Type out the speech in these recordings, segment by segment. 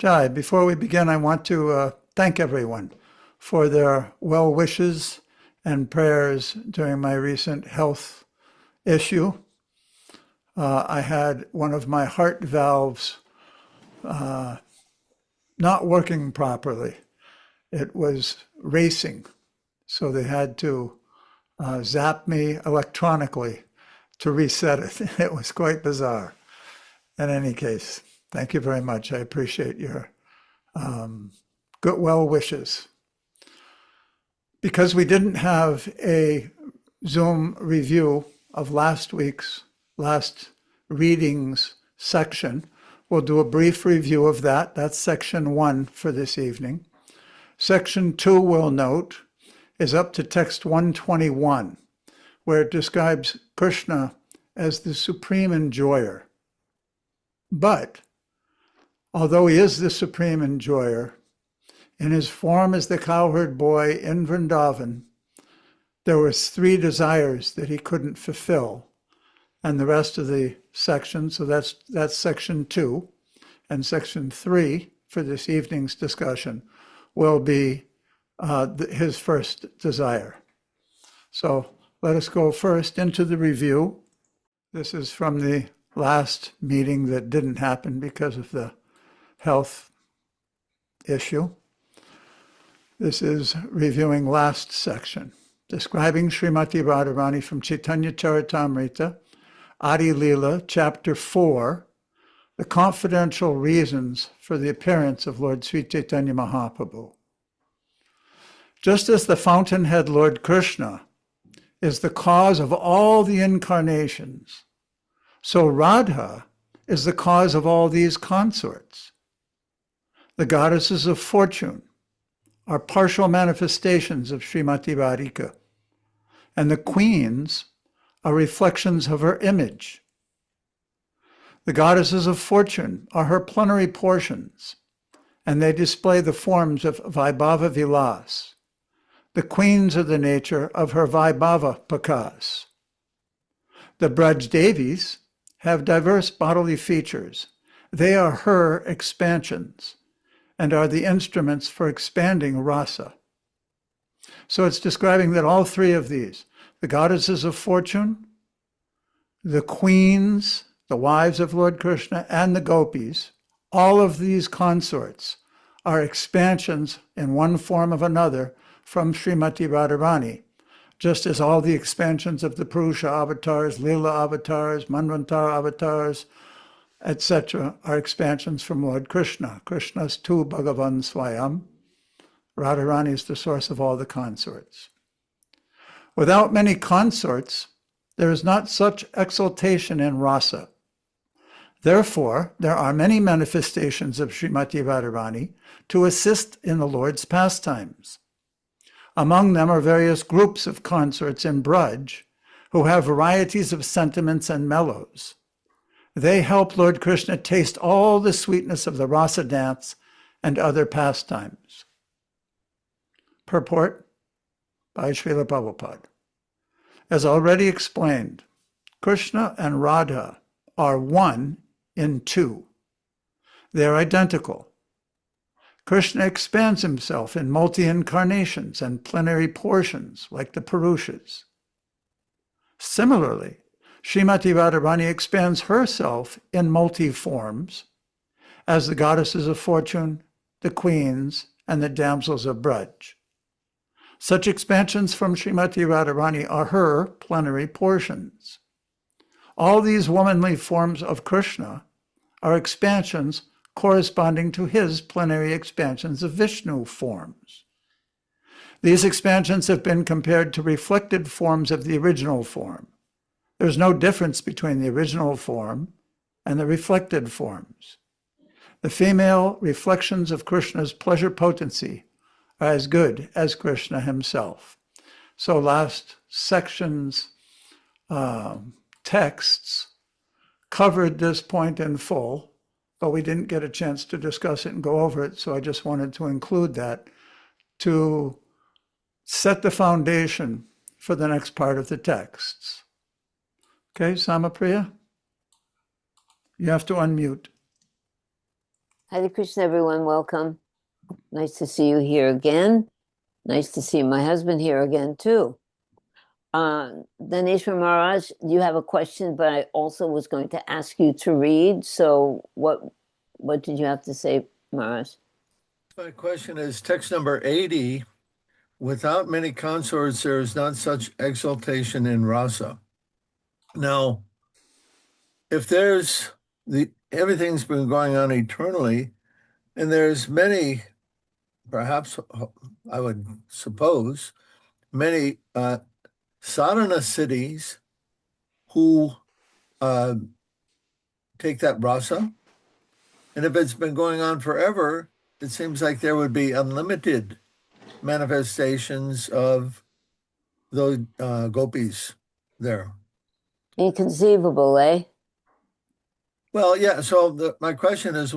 Jai, before we begin, I want to thank everyone for their well wishes and prayers during my recent health issue. I had one of my heart valves not working properly. It was racing, so they had to zap me electronically to reset it. It was quite bizarre. In any case, thank you very much. I appreciate your good well wishes. Because we didn't have a Zoom review of last readings section, we'll do a brief review of that. That's section 1 for this evening. Section 2, we'll note, is up to text 121, where it describes Krishna as the supreme enjoyer. But although he is the supreme enjoyer, in his form as the cowherd boy in Vrindavan, there was 3 desires that he couldn't fulfill. And the rest of the section, so that's section 2, and section 3 for this evening's discussion will be his first desire. So let us go first into the review. This is from the last meeting that didn't happen because of the health issue. This is reviewing last section, describing Srimati Radharani from Chaitanya Charitamrita, Adi Leela, chapter 4, the confidential reasons for the appearance of Lord Sri Chaitanya Mahaprabhu. Just as the fountainhead Lord Krishna is the cause of all the incarnations, so Radha is the cause of all these consorts. The goddesses of fortune are partial manifestations of Srimati Radhika, and the queens are reflections of her image. The goddesses of fortune are her plenary portions, and they display the forms of Vaibhava Vilas. The queens are the nature of her Vaibhava Pakas. The Braj Devis have diverse bodily features. They are her expansions and are the instruments for expanding rasa. So it's describing that all 3 of these, the goddesses of fortune, the queens, the wives of Lord Krishna, and the gopis, all of these consorts are expansions in one form or another from Srimati Radharani, just as all the expansions of the Purusha avatars, Leela avatars, Manvantara avatars, etc., are expansions from Lord Krishna. Krishna's tu Bhagavan Swayam. Radharani is the source of all the consorts. Without many consorts, there is not such exaltation in rasa. Therefore, there are many manifestations of Srimati Radharani to assist in the Lord's pastimes. Among them are various groups of consorts in Braj who have varieties of sentiments and mellows. They help Lord Krishna taste all the sweetness of the rasa dance and other pastimes. Purport by Srila Prabhupada. As already explained, Krishna and Radha are one in 2. They are identical. Krishna expands himself in multi-incarnations and plenary portions like the Purushas. Similarly, Srimati Radharani expands herself in multi-forms as the goddesses of fortune, the queens, and the damsels of Braj. Such expansions from Srimati Radharani are her plenary portions. All these womanly forms of Krishna are expansions corresponding to his plenary expansions of Vishnu forms. These expansions have been compared to reflected forms of the original form. There's no difference between the original form and the reflected forms. The female reflections of Krishna's pleasure potency are as good as Krishna himself. So last section's texts covered this point in full, but we didn't get a chance to discuss it and go over it, so I just wanted to include that to set the foundation for the next part of the texts. Okay, Samapriya? You have to unmute. Hare Krishna, everyone. Welcome. Nice to see you here again. Nice to see my husband here again, too. Daneshwar Maharaj, you have a question, but I also was going to ask you to read. So what did you have to say, Maharaj? My question is text number 80. Without many consorts, there is not such exaltation in rasa. Now, if there's everything's been going on eternally, and there's many, perhaps I would suppose, many sadhana cities who take that rasa, and if it's been going on forever, it seems like there would be unlimited manifestations of those gopis there. Inconceivable, eh? Well, yeah. So my question is,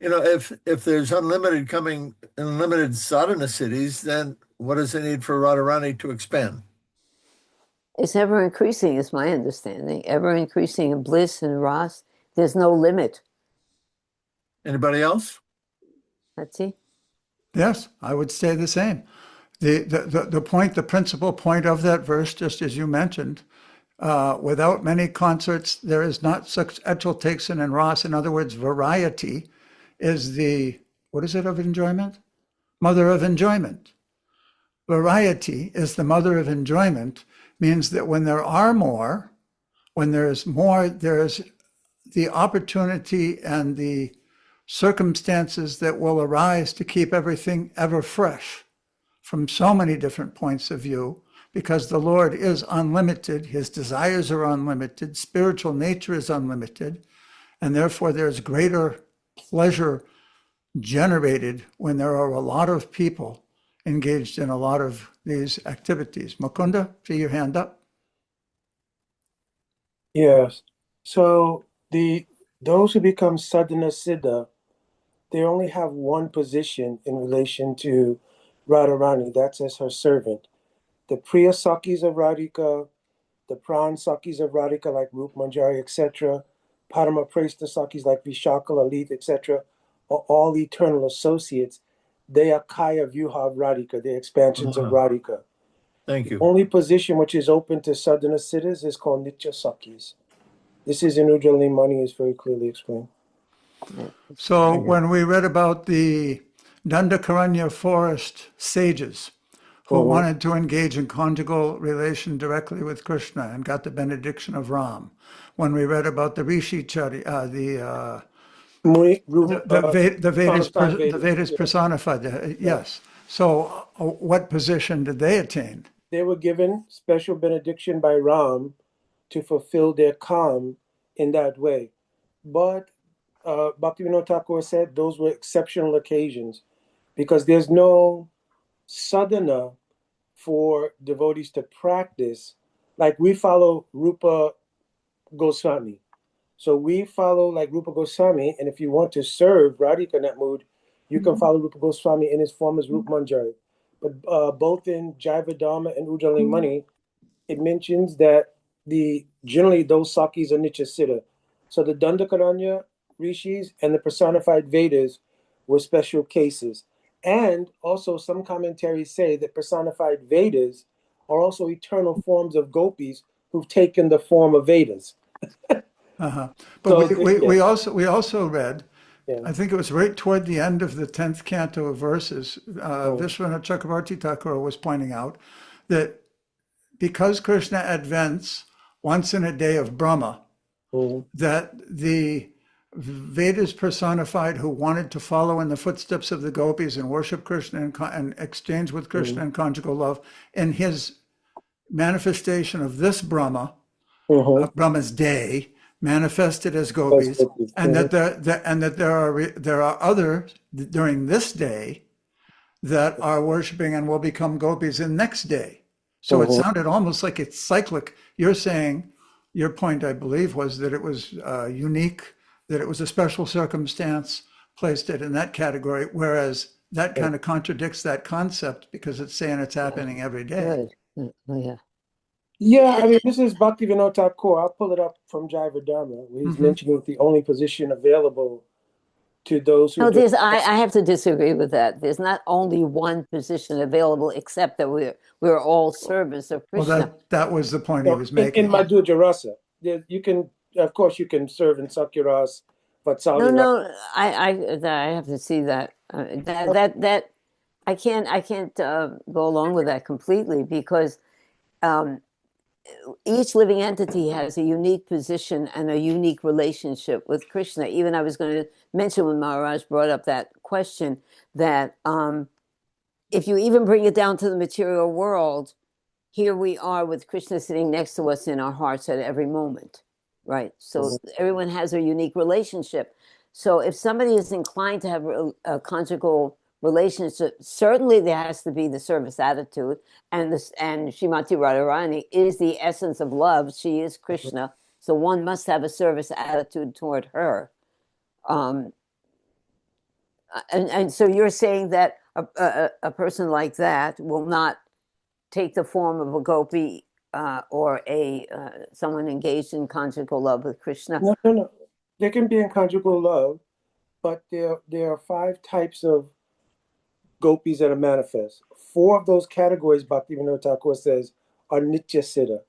if there's unlimited sadhana cities, then what does it need for Radharani to expand? It's ever increasing, is my understanding. Ever increasing in bliss and ras. There's no limit. Anybody else? Let's see. Yes, I would say the same. The principal point of that verse, just as you mentioned, without many concerts, there is not such exaltation and ras. In other words, variety is what is it of enjoyment? Mother of enjoyment. Variety is the mother of enjoyment, means that when there are more, when there's more, there's the opportunity and the circumstances that will arise to keep everything ever fresh from so many different points of view, because the Lord is unlimited, his desires are unlimited, spiritual nature is unlimited, and therefore there's greater pleasure generated when there are a lot of people engaged in a lot of these activities. Mukunda, see your hand up. Yes. So those who become sadhana siddha, they only have one position in relation to Radharani, that's as her servant. The Priya Sakis of Radhika, the Pran Sakis of Radhika like Rup Manjari, etc., Padma Presta Sakis like Vishaka, Lalit, etc., are all eternal associates. They are Kaya Vyuha of Radhika, they're expansions of Radhika. Thank you. The only position which is open to sadhana siddhas is called Nitya Sakis. This is in Ujjwali Mani, is very clearly explained. So when we read about the Dandakaranya forest sages who wanted to engage in conjugal relation directly with Krishna and got the benediction of Ram, when we read about the Rishi Chari, the Vedas personified, yes. So what position did they attain? They were given special benediction by Ram to fulfill their calm in that way. But Bhaktivinoda Thakur said those were exceptional occasions because there's no sadhana for devotees to practice. Like we follow Rupa Goswami. So we follow like Rupa Goswami, and if you want to serve Radhika in that mood, you can follow Rupa Goswami in his form as Rup Manjari. But both in Jaiva Dharma and Ujjwali Mani, it mentions that generally those sakis are Nitya Siddha. So the Dandakaranya rishis and the personified Vedas were special cases. And also some commentaries say that personified Vedas are also eternal forms of gopis who've taken the form of Vedas. But So we also read, Yeah. I think it was right toward the end of the 10th canto of verses, Vishwanath Chakravarti Thakur was pointing out that because Krishna advents once in a day of Brahma, that the Vedas personified who wanted to follow in the footsteps of the gopis and worship Krishna and exchange with Krishna in conjugal love, in his manifestation of this Brahma, of Brahma's day, manifested as gopis, and that there are others during this day that are worshiping and will become gopis in next day. So it sounded almost like it's cyclic. You're saying, your point, I believe, was that it was unique, that it was a special circumstance, placed it in that category, whereas that kind of contradicts that concept because it's saying it's happening every day. Good. Yeah. Yeah, I mean, this is Bhaktivinoda Thakur. I'll pull it up from Jaiva Dharma, where he's mentioning the only position available to those who No, do. I have to disagree with that. There's not only one position available, except that we're all servants of Well, Krishna. that was the point he No, was in making. Madhurya Rasa, you can, of course, you can serve in Sakyaras, Vatsali. No, I have to see that. That I can't go along with that completely because um, each living entity has a unique position and a unique relationship with Krishna. Even I was going to mention when Maharaj brought up that question that if you even bring it down to the material world, here we are with Krishna sitting next to us in our hearts at every moment, right? So everyone has a unique relationship. So if somebody is inclined to have a conjugal relationship, certainly there has to be the service attitude, and Srimati Radharani is the essence of love. She is Krishna, so one must have a service attitude toward her. Um, and so you're saying that a person like that will not take the form of a gopi or someone engaged in conjugal love with Krishna. No. They can be in conjugal love, but there are 5 types of gopis that are manifest. 4 of those categories, Bhaktivinoda Thakur says, are Nitya Siddha.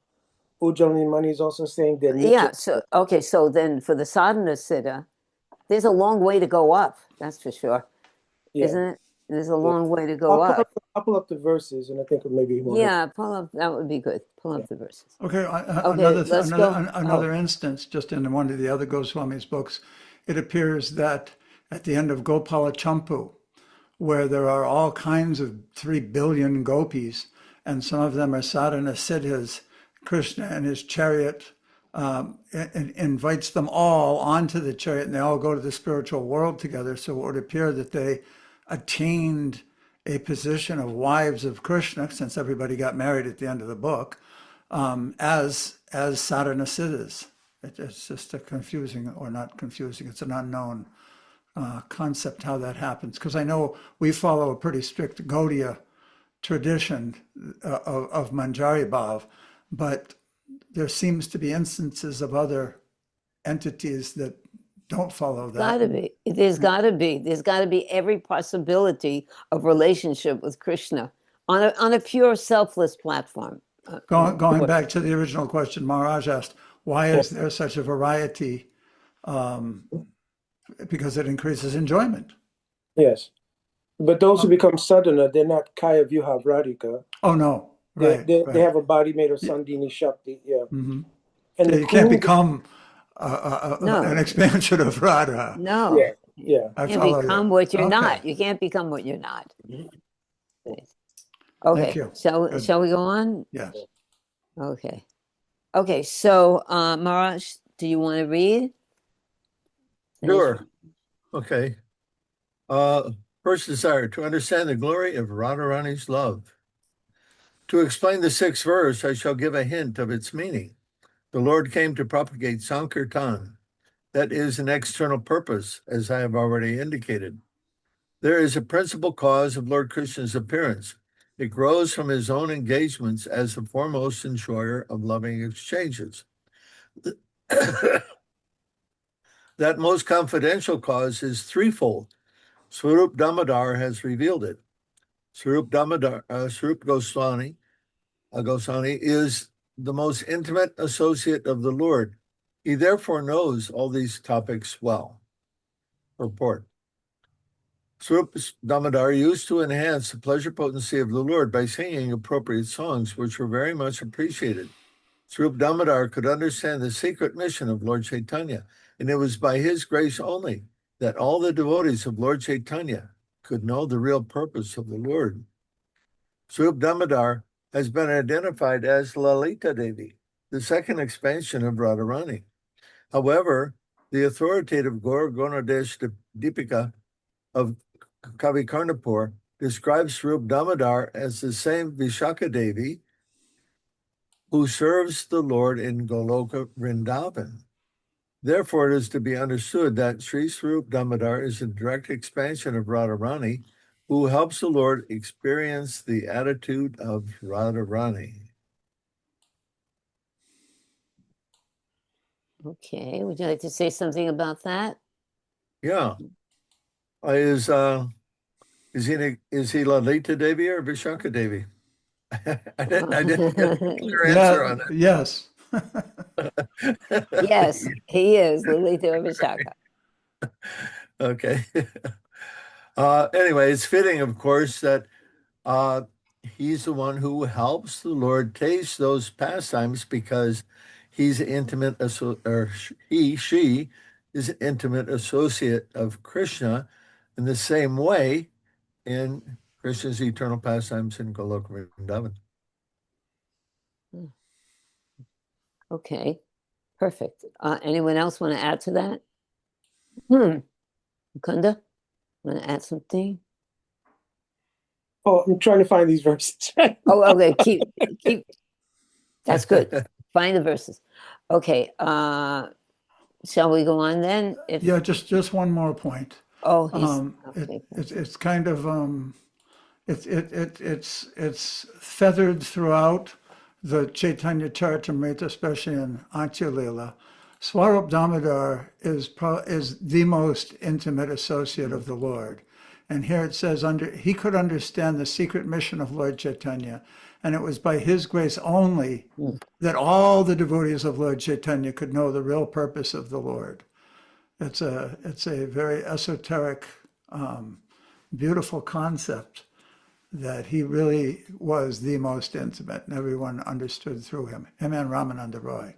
Ujjwalini Mani is also saying they're Nitya. Yeah. So okay. So then, for the sadhana siddha, there's a long way to go up. That's for sure, Yeah. isn't it? There's a long way to go up. I'll pull up the verses, and I think maybe more. Yeah, pull up. That would be good. Pull up the verses. Okay, Okay, let's go. another instance, just in one of the other Goswami's books, it appears that at the end of Gopala Champu, where there are all kinds of 3 billion gopis, and some of them are sadhana siddhas, Krishna and his chariot invites them all onto the chariot, and they all go to the spiritual world together. So it would appear that they attained a position of wives of Krishna, since everybody got married at the end of the book, as sadhana siddhas. It's just a confusing, or not confusing, it's an unknown concept how that happens. Because I know we follow a pretty strict Gaudiya tradition of Manjari Bhav, but there seems to be instances of other entities that don't follow that. Gotta be. There's gotta be. There's gotta be every possibility of relationship with Krishna on a pure selfless platform. Going back to the original question Maharaj asked, why is there such a variety? Because it increases enjoyment. Yes. But those who become sadhana, they're not Kaya Vyuha Radhika. Oh, no. Right. They have a body made of Sandini Shakti. Yeah. Mm-hmm. And You can't become an expansion of Radha. No. Yeah. Yeah. I You can't follow become you. what you're Okay. not. You can't become what you're not. Thank Okay. you. Shall Good. we go on? Yes. Okay. Okay. So Maharaj, do you want to read? Sure. Okay. First desire, to understand the glory of Radharani's love. To explain the 6th verse, I shall give a hint of its meaning. The Lord came to propagate Sankirtan. That is an external purpose, as I have already indicated. There is a principal cause of Lord Krishna's appearance. It grows from his own engagements as the foremost enjoyer of loving exchanges. That most confidential cause is threefold. Swarup Damodar has revealed it. Swarup Goswami is the most intimate associate of the Lord. He therefore knows all these topics well. Purport. Swarup Damodar used to enhance the pleasure potency of the Lord by singing appropriate songs, which were very much appreciated. Swarup Damodar could understand the secret mission of Lord Chaitanya, and it was by his grace only that all the devotees of Lord Chaitanya could know the real purpose of the Lord. Swarup Damodar has been identified as Lalita Devi, the second expansion of Radharani. However, the authoritative Gaur Gonadesh Deepika of Kavi Karnapur describes Swarup Damodar as the same Vishaka Devi who serves the Lord in Goloka Vrindavan. Therefore, it is to be understood that Sri Swarup Damodar is a direct expansion of Radharani, who helps the Lord experience the attitude of Radharani. Okay. Would you like to say something about that? Yeah. Is he Lalita Devi or Vishaka Devi? I didn't get a clear answer Yeah, on yes. that. Yes, he is Lalita Vishaka. Okay. Anyway, it's fitting, of course, that uh, he's the one who helps the Lord taste those pastimes because he's an intimate, she is an intimate associate of Krishna in the same way in Krishna's eternal pastimes in Goloka Vrindavan. Okay, perfect. Anyone else want to add to that? Mukunda, want to add something? Oh, I'm trying to find these verses. Oh, okay, keep. That's good. Find the verses. Okay, shall we go on then? If Yeah, just one more point. oh, he's It, okay. it's kind of it's feathered throughout the Chaitanya Charitamrita, especially in Antya Lila. Swarup Damodar is the most intimate associate of the Lord. And here it says, he could understand the secret mission of Lord Chaitanya, and it was by his grace only that all the devotees of Lord Chaitanya could know the real purpose of the Lord. It's a very esoteric, beautiful concept that he really was the most intimate, and everyone understood through him and Ramananda Roy.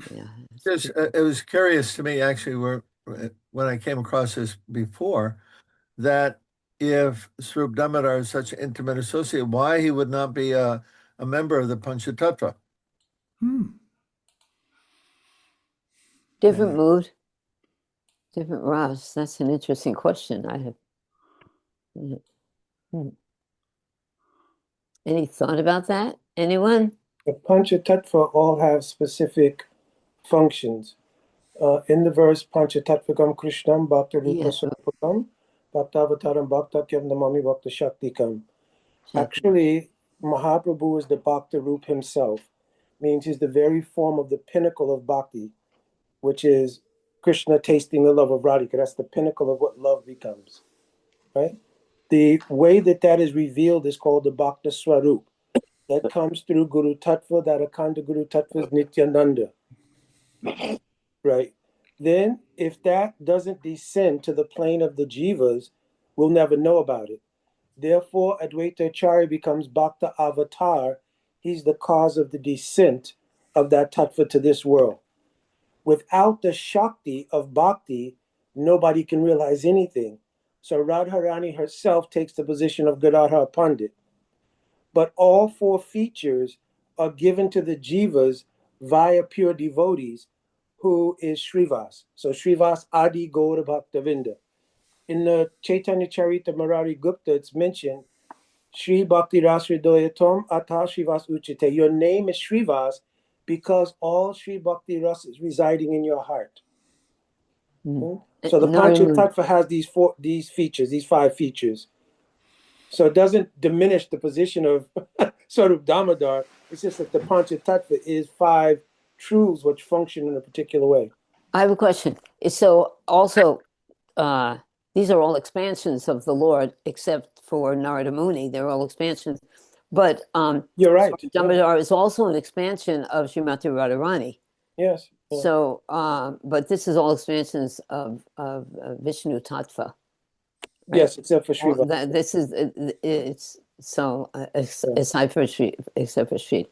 Yeah. It was curious to me, actually, when I came across this before, that if Swarup Damodar is such an intimate associate, why he would not be a member of the Panchatattva? Different mood, different Ras. That's an interesting question. I have. Any thought about that? Anyone? The Panchatattva all have specific functions. In the verse, Panchatattvikam Krishnam Bhakta Rupa Yeah. Sarupakam Bhaktavataram Bhaktatyam Namami Bhakta Shaktikam. Shakti. Actually, Mahaprabhu is the Bhakta Rup himself, means he's the very form of the pinnacle of bhakti, which is Krishna tasting the love of Radhika. That's the pinnacle of what love becomes, right? The way that is revealed is called the Bhakta Swarup. That comes through Guru Tattva, that Akhanda Guru Tattva is Nityananda, right? Then, if that doesn't descend to the plane of the jivas, we'll never know about it. Therefore, Advaita Acharya becomes Bhakta Avatar. He's the cause of the descent of that tattva to this world. Without the Shakti of Bhakti, nobody can realize anything. So Radharani herself takes the position of Gadadhar Pandit. But all four features are given to the jivas via pure devotees, who is Srivas. So Srivas Adi Gaura Bhaktavinda. In the Chaitanya Charita Murari Gupta, it's mentioned, Sri Bhakti Rasridoyatom Ata Srivas Uchite. Your name is Srivas because all Sri Bhakti Ras is residing in your heart. So the Panchatattva has these features, these 5 features. So it doesn't diminish the position of Swarup Damodar. It's just that the Panchatattva is 5 truths which function in a particular way. I have a question. So also, these are all expansions of the Lord, except for Narada Muni. They're all expansions. But You're right. Damodar is also an expansion of Srimati Radharani. Yes. So, but this is all expansions of Vishnu Tattva. Right? Yes, except for Srivas. This is it's so aside for Sri, except for Sri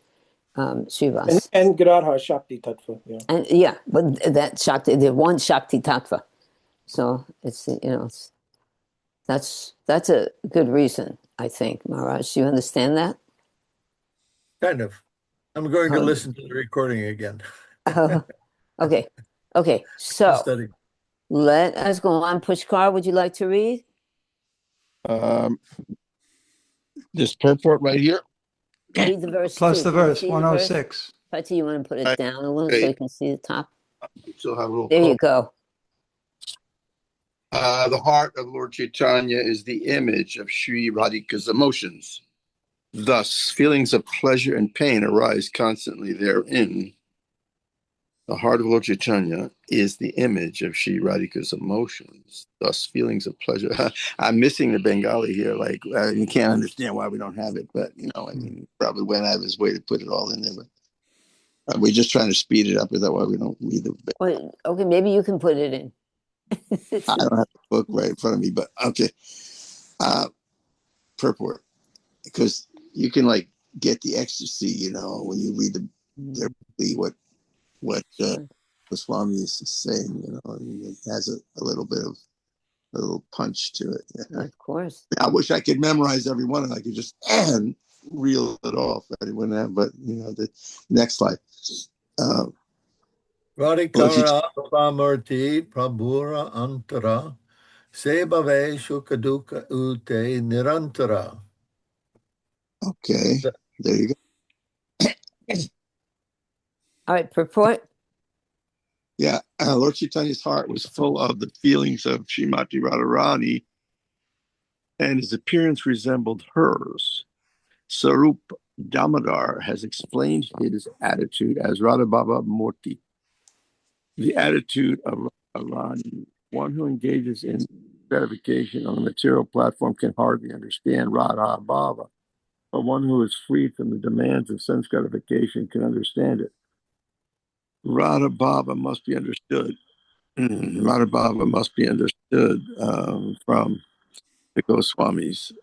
Srivas and Gadadhar Shakti Tattva. Yeah. And yeah, but that Shakti, the one Shakti Tattva. So it's that's a good reason, I think, Maharaj. Do you understand that? Kind of. I'm going to listen to the recording again. Okay. So Study. let us go on. Pushkar, would you like to read? This purport right here. Read the verse. Plus too. the Can you verse, see 106. Pati, you want to put it Right. down a little so Okay. you can see the top? Still have a little. There you go. The heart of Lord Chaitanya is the image of Sri Radhika's emotions. Thus, feelings of pleasure and pain arise constantly therein. The heart of Lord Chaitanya is the image of Sri Radhika's emotions, thus feelings of pleasure. I'm missing the Bengali here. Like, you can't understand why we don't have it, but, I mean, probably went out of his way to put it all in there. But we're just trying to speed it up. Is that why we don't read the Well, okay, maybe you can put it in. I don't have the book right in front of me, but okay. Purport. Because you can, like, get the ecstasy, when you read what Goswami is saying, and it has a little bit of a little punch to it. Of course. I wish I could memorize every one and I could just reel it off. I wouldn't have, but the next slide. Radhikara Pramurti Prabhura Antara Sebave Shukaduka Ute Nirantara. Okay, there you go. All right, purport. Yeah, Lord Chaitanya's heart was full of the feelings of Srimati Radharani, and his appearance resembled hers. Sarup Damodar has explained his attitude as Radha Baba Murti. The attitude of Radharani, one who engages in gratification on the material platform can hardly understand Radha Baba, but one who is free from the demands of sense gratification can understand it. Radha Baba must be understood. Radha Baba must be understood from the Goswamis,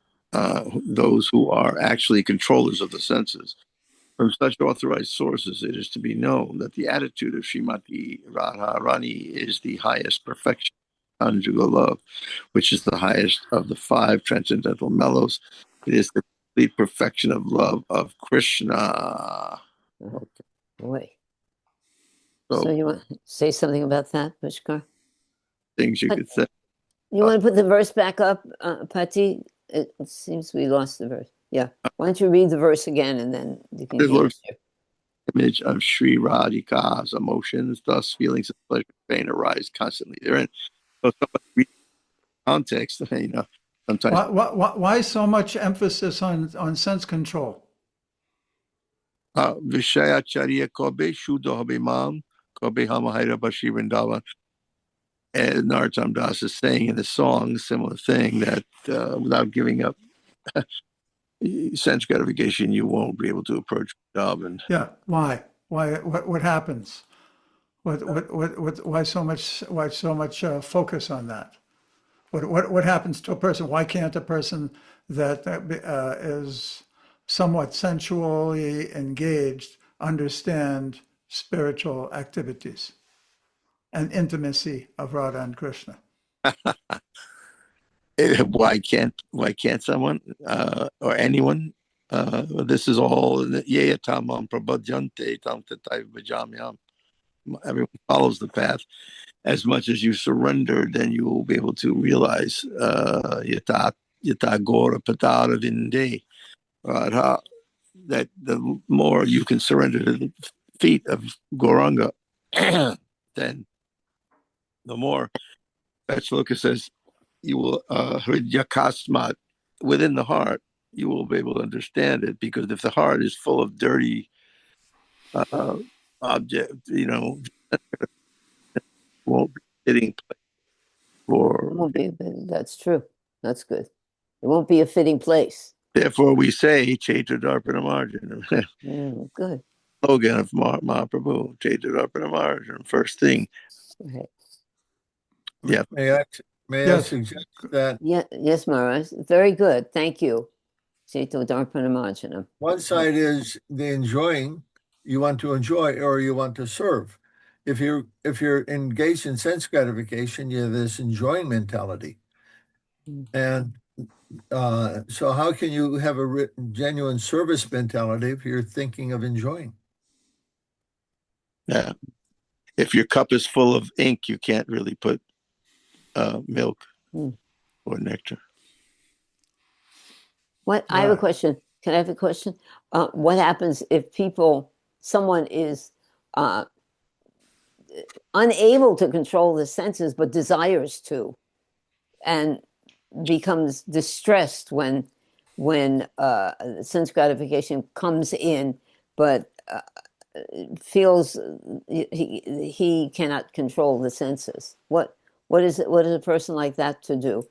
those who are actually controllers of the senses. From such authorized sources, it is to be known that the attitude of Srimati Radharani is the highest perfection of conjugal love, which is the highest of the 5 transcendental mellows. It is the complete perfection of love of Krishna. Okay. Boy. So, So you want to say something about that, Pushkar? things you could say. You want to put the verse back up, Pati? It seems we lost the verse. Yeah. Why don't you read the verse again and then you can Good Lord. change it. Image of Sri Radhika's emotions, thus feelings of pleasure and pain arise constantly therein. So somebody read context, sometimes. Why so much emphasis on sense control? Vishayacharya Kobe, Shuddha Habe Mam, Kobe Hamahaira Bashi Vrindavan. And Narottam Das is saying in the song, a similar thing, that without giving up sense gratification, you won't be able to approach Vrindavan. Yeah. Why? Why? What happens? Why so much focus on that? What happens to a person? Why can't a person that is somewhat sensually engaged understand spiritual activities and intimacy of Radha and Krishna? Why can't someone or anyone? This is all Yeya Tamam Prabhadyante Tam Tatai Vajamyam. Everyone follows the path. As much as you surrender, then you will be able to realize Yata Gora Patara Vinde. That the more you can surrender to the feet of Gauranga, then the more. Shloka says, you will Hridyakasmat, within the heart, you will be able to understand it, because if the heart is full of dirty object, won't be fitting place for. It won't be, that's true. That's good. It won't be a fitting place. Therefore, we say Chaitra Darpana Marjan. Good. Slogan of Mahaprabhu, Chaitra Darpana Marjan. First thing. Okay. Yeah. May I Yes. suggest that Yeah. Yes, Maharaj. Very good. Thank you. Chaito Darpana Marjanam. one side is the enjoying, you want to enjoy or you want to serve. If you're engaged in sense gratification, you have this enjoying mentality. And so how can you have a genuine service mentality if you're thinking of enjoying? Yeah. If your cup is full of ink, you can't really put milk or nectar. I have a question. Can I have a question? What happens if someone is unable to control the senses but desires to, and becomes distressed when sense gratification comes in, but feels he cannot control the senses. What is a person like that to do?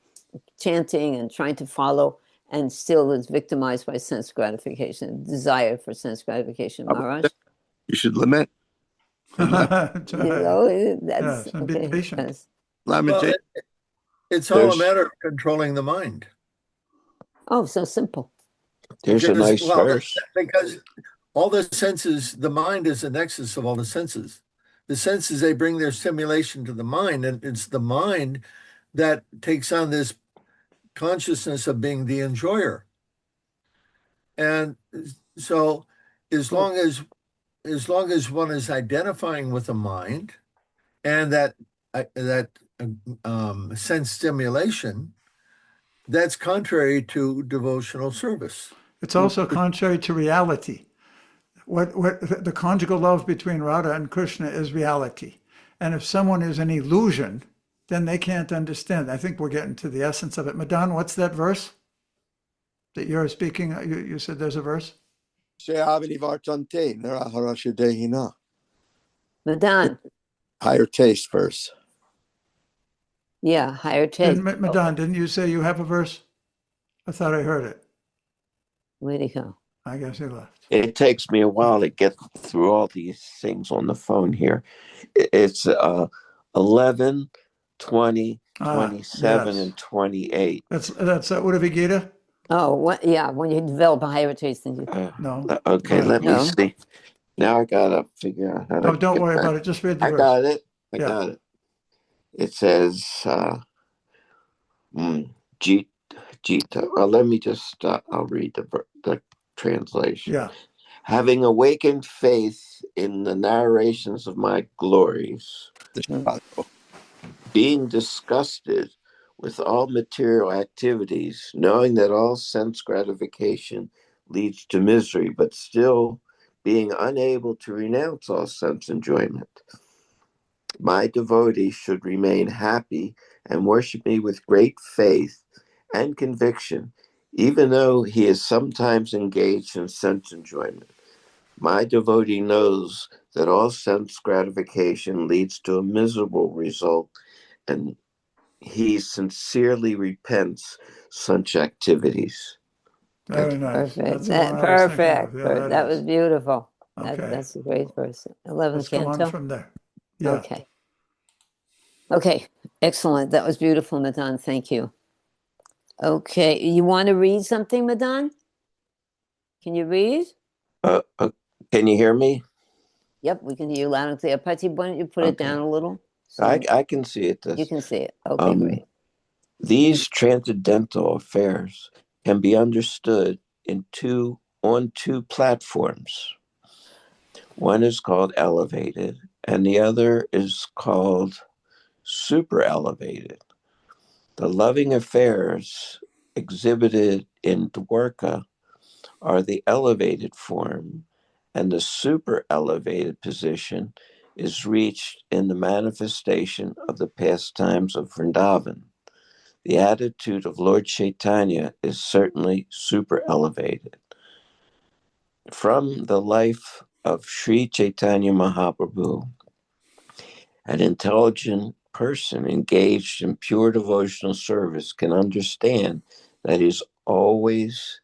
Chanting and trying to follow, and still is victimized by sense gratification, desire for sense gratification. Maharaj, You should lament. That's you right. know, that's Yes, and be okay. patient. Yes. Well, Lamentation. it's all a There's- matter of controlling the mind. Oh, so simple. There's a Because, nice well, verse. because all the senses, the mind is the nexus of all the senses. The senses, they bring their stimulation to the mind, and it's the mind that takes on this consciousness of being the enjoyer. And so as long as one is identifying with the mind and that sense stimulation, that's contrary to devotional service. It's also contrary to reality. What the conjugal love between Radha and Krishna is reality. And if someone is an illusion, then they can't understand. I think we're getting to the essence of it. Madan, what's that verse that you're speaking? You said there's a verse? Madan, Higher taste first. yeah, higher taste. Madan, didn't you say you have a verse? I thought I heard it. Where'd he go? I guess he left. It takes me a while to get through all these things on the phone here. It's 11, 20, 27, yes. and 28. That's Uddhava Gita? Oh, what? Yeah, when you develop a higher taste, then you. No. Okay, No. let me No. see. Now I gotta figure out how to. No, don't get worry back. about it. Just read the I verse. got it. I Yeah. got it. It says, Jita. Let me just, I'll read the translation. Yeah. Having awakened faith in the narrations of my glories, being disgusted with all material activities, knowing that all sense gratification leads to misery, but still being unable to renounce all sense enjoyment. My devotee should remain happy and worship me with great faith and conviction, even though he is sometimes engaged in sense enjoyment. My devotee knows that all sense gratification leads to a miserable result, and he sincerely repents such activities. Very nice. Perfect. That's the one I was thinking of. Perfect. Yeah, That was is. beautiful. Okay. That's a great verse. 11th Let's go on canto. from there. Yeah. Okay. Okay. Excellent. That was beautiful, Madan. Thank you. Okay. You want to read something, Madan? Can you read? Can you hear me? Yep, we can hear you loud and clear. Pati, why don't you put it Okay. down a little? So I can see it. you can see it. Okay, great. These transcendental affairs can be understood on two platforms. One is called elevated, and the other is called super elevated. The loving affairs exhibited in Dwarka are the elevated form, and the super elevated position is reached in the manifestation of the pastimes of Vrindavan. The attitude of Lord Chaitanya is certainly super elevated. From the life of Sri Chaitanya Mahaprabhu, an intelligent person engaged in pure devotional service can understand that he always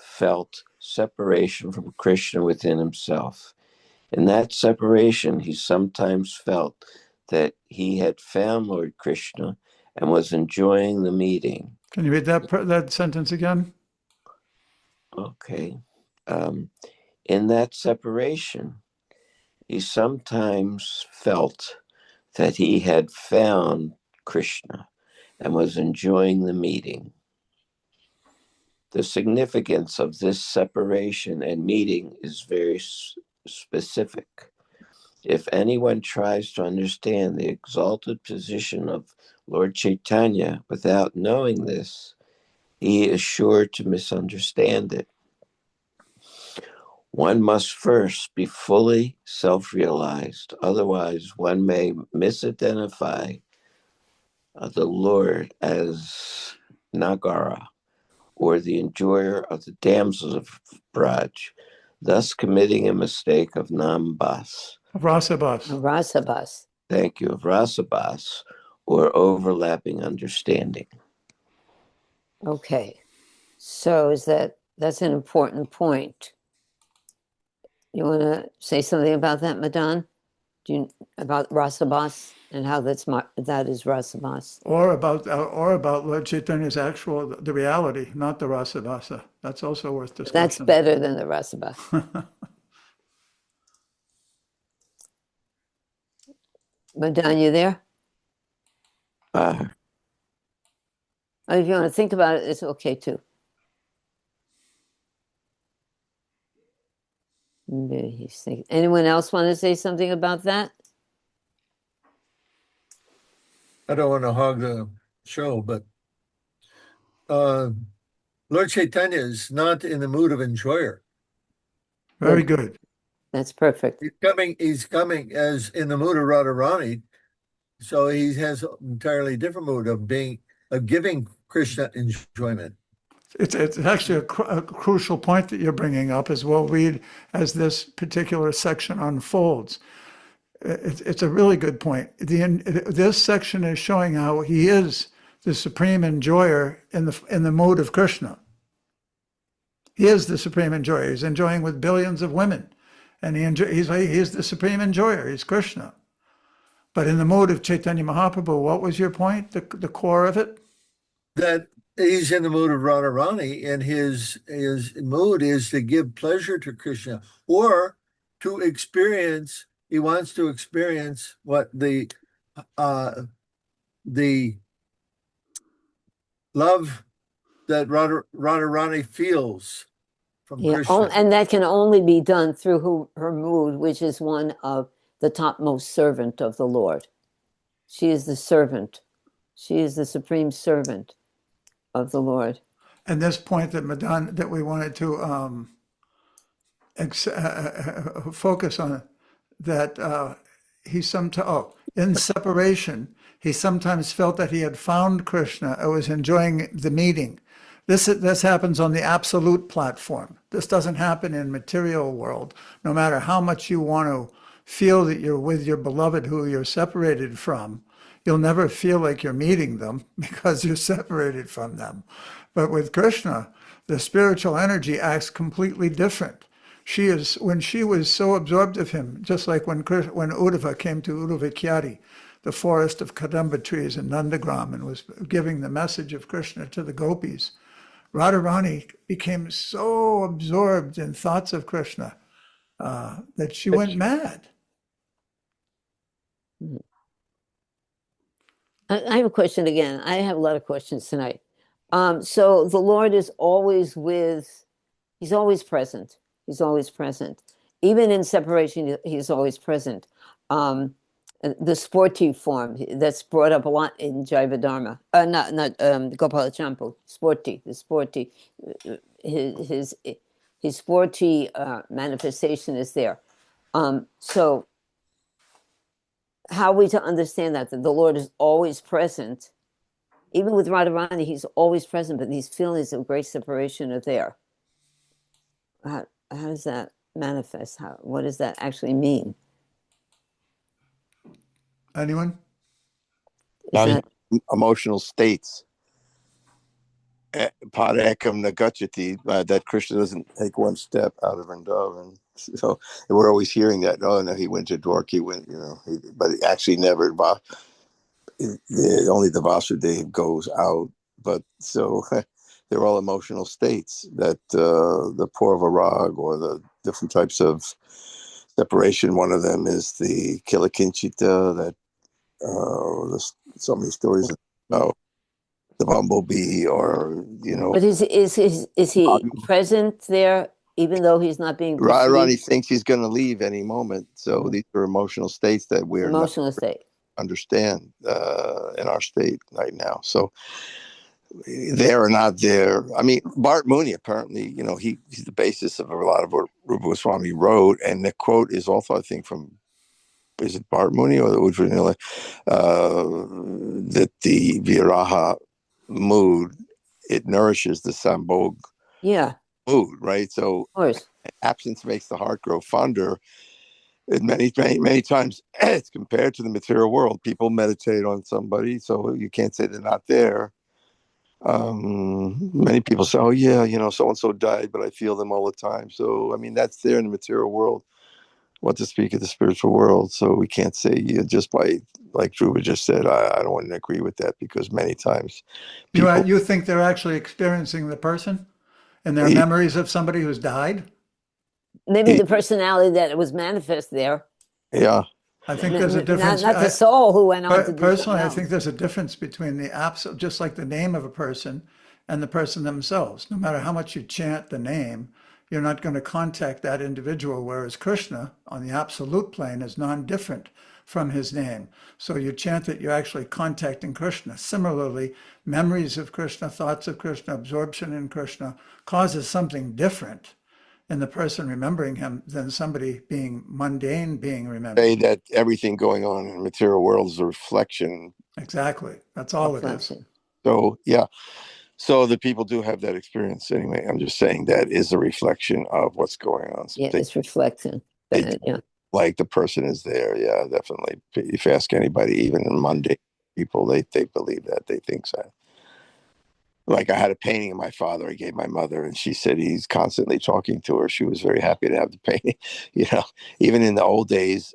felt separation from Krishna within himself. In that separation, he sometimes felt that he had found Lord Krishna and was enjoying the meeting. Can you read that sentence again? Okay. In that separation, he sometimes felt that he had found Krishna and was enjoying the meeting. The significance of this separation and meeting is very specific. If anyone tries to understand the exalted position of Lord Chaitanya without knowing this, he is sure to misunderstand it. One must first be fully self-realized, otherwise one may misidentify the Lord as Nagara, or the enjoyer of the damsels of Braj. thus committing a mistake of nambas. Rasabas. Rasabas. Thank you, of rasabas, or overlapping understanding. Okay. So that's an important point. You want to say something about that, Madan? About Rasabas and how that is Rasabas? Or about Lord Chaitanya's the reality, not the Rasabasa. That's also worth That's discussion. better than the Rasabas. Madan, you there? Uh, Or if you want to think about it, it's okay too. Maybe he's thinking. Anyone else want to say something about that? I don't want to hog the show, but Lord Chaitanya is not in the mood of enjoyer. Very good. That's perfect. He's coming as in the mood of Radharani. So he has an entirely different mood of giving Krishna enjoyment. It's actually a crucial point that you're bringing up as we'll read as this particular section unfolds. It's a really good point. This section is showing how he is the supreme enjoyer in the mode of Krishna. He is the supreme enjoyer. He's enjoying with billions of women, and he's the supreme enjoyer. He's Krishna. But in the mode of Chaitanya Mahaprabhu, what was your point? The core of it? That he's in the mood of Radharani, and his mood is to give pleasure to Krishna, or to experience. He wants to experience what the love that Radharani feels from Krishna. And that can only be done through her mood, which is one of the topmost servant of the Lord. She is the servant. She is the supreme servant of the Lord. And this point that Madan, that we wanted to focus on, that in separation, he sometimes felt that he had found Krishna or was enjoying the meeting. This happens on the absolute platform. This doesn't happen in material world. No matter how much you want to feel that you're with your beloved who you're separated from, you'll never feel like you're meeting them because you're separated from them. But with Krishna, the spiritual energy acts completely different. When she was so absorbed of him, just like when Uddhava came to Uddhavakyari, the forest of Kadamba trees in Nandagram, and was giving the message of Krishna to the gopis, Radharani became so absorbed in thoughts of Krishna that she went mad. I have a question again. I have a lot of questions tonight. So the Lord is always he's always present. He's always present. Even in separation, he's always present. The sporty form that's brought up a lot in Jaiva Dharma, not Gopala Champu, sporty, the sporty, his sporty manifestation is there. So how are we to understand that the Lord is always present? Even with Radharani, he's always present, but these feelings of great separation are there. How does that manifest? What does that actually mean? Anyone? Emotional states. Padakam Nagachati, that Krishna doesn't take one step out of Vrindavan. So we're always hearing that. Oh no, he went to Dwarka, but he actually never. Only the Vasudev goes out. But so they're all emotional states that the Purvarag or the different types of separation. One of them is the Kilakinchita. That there's so many stories about the bumblebee, or But is he present there, even though he's not being perceived? Radharani thinks he's going to leave any moment. So these are emotional states that we're Emotional state. Understand in our state right now. So there or not there. I mean, Bart Mooney apparently, he's the basis of a lot of what Rupa Goswami wrote, and the quote is also, I think, from. Is it Bart Mooney or the Ujjvala? That the Viraha mood, it nourishes the Sambhog mood, right? So, of course. absence makes the heart grow fonder. And many times it's compared to the material world. People meditate on somebody, so you can't say they're not there. Many people say, oh yeah, so and so died, but I feel them all the time. So I mean, that's there in the material world. What to speak of the spiritual world? So we can't say just by, like Dhruva just said, I don't want to agree with that, because many times people, You think they're actually experiencing the person and their memories of somebody who's died? Maybe the personality that was manifest there, yeah, I think there's a difference. not the soul who went on to do Personally, something I else. think there's a difference between the absolute, just like the name of a person and the person themselves. No matter how much you chant the name, you're not going to contact that individual, whereas Krishna on the absolute plane is non-different from his name. So you chant it, you're actually contacting Krishna. Similarly, memories of Krishna, thoughts of Krishna, absorption in Krishna causes something different in the person remembering him than somebody being mundane being remembered. say that everything going on in the material world is a reflection. Exactly. That's all it is. Reflection. So yeah, so the people do have that experience anyway. I'm just saying that is a reflection of what's going on. So Yeah, they, it's reflection. they Yeah. like the person is there. Yeah, definitely. If you ask anybody, even in Monday people, they believe that. They think so. Like I had a painting of my father I gave my mother, and she said he's constantly talking to her. She was very happy to have the painting. Even in the old days,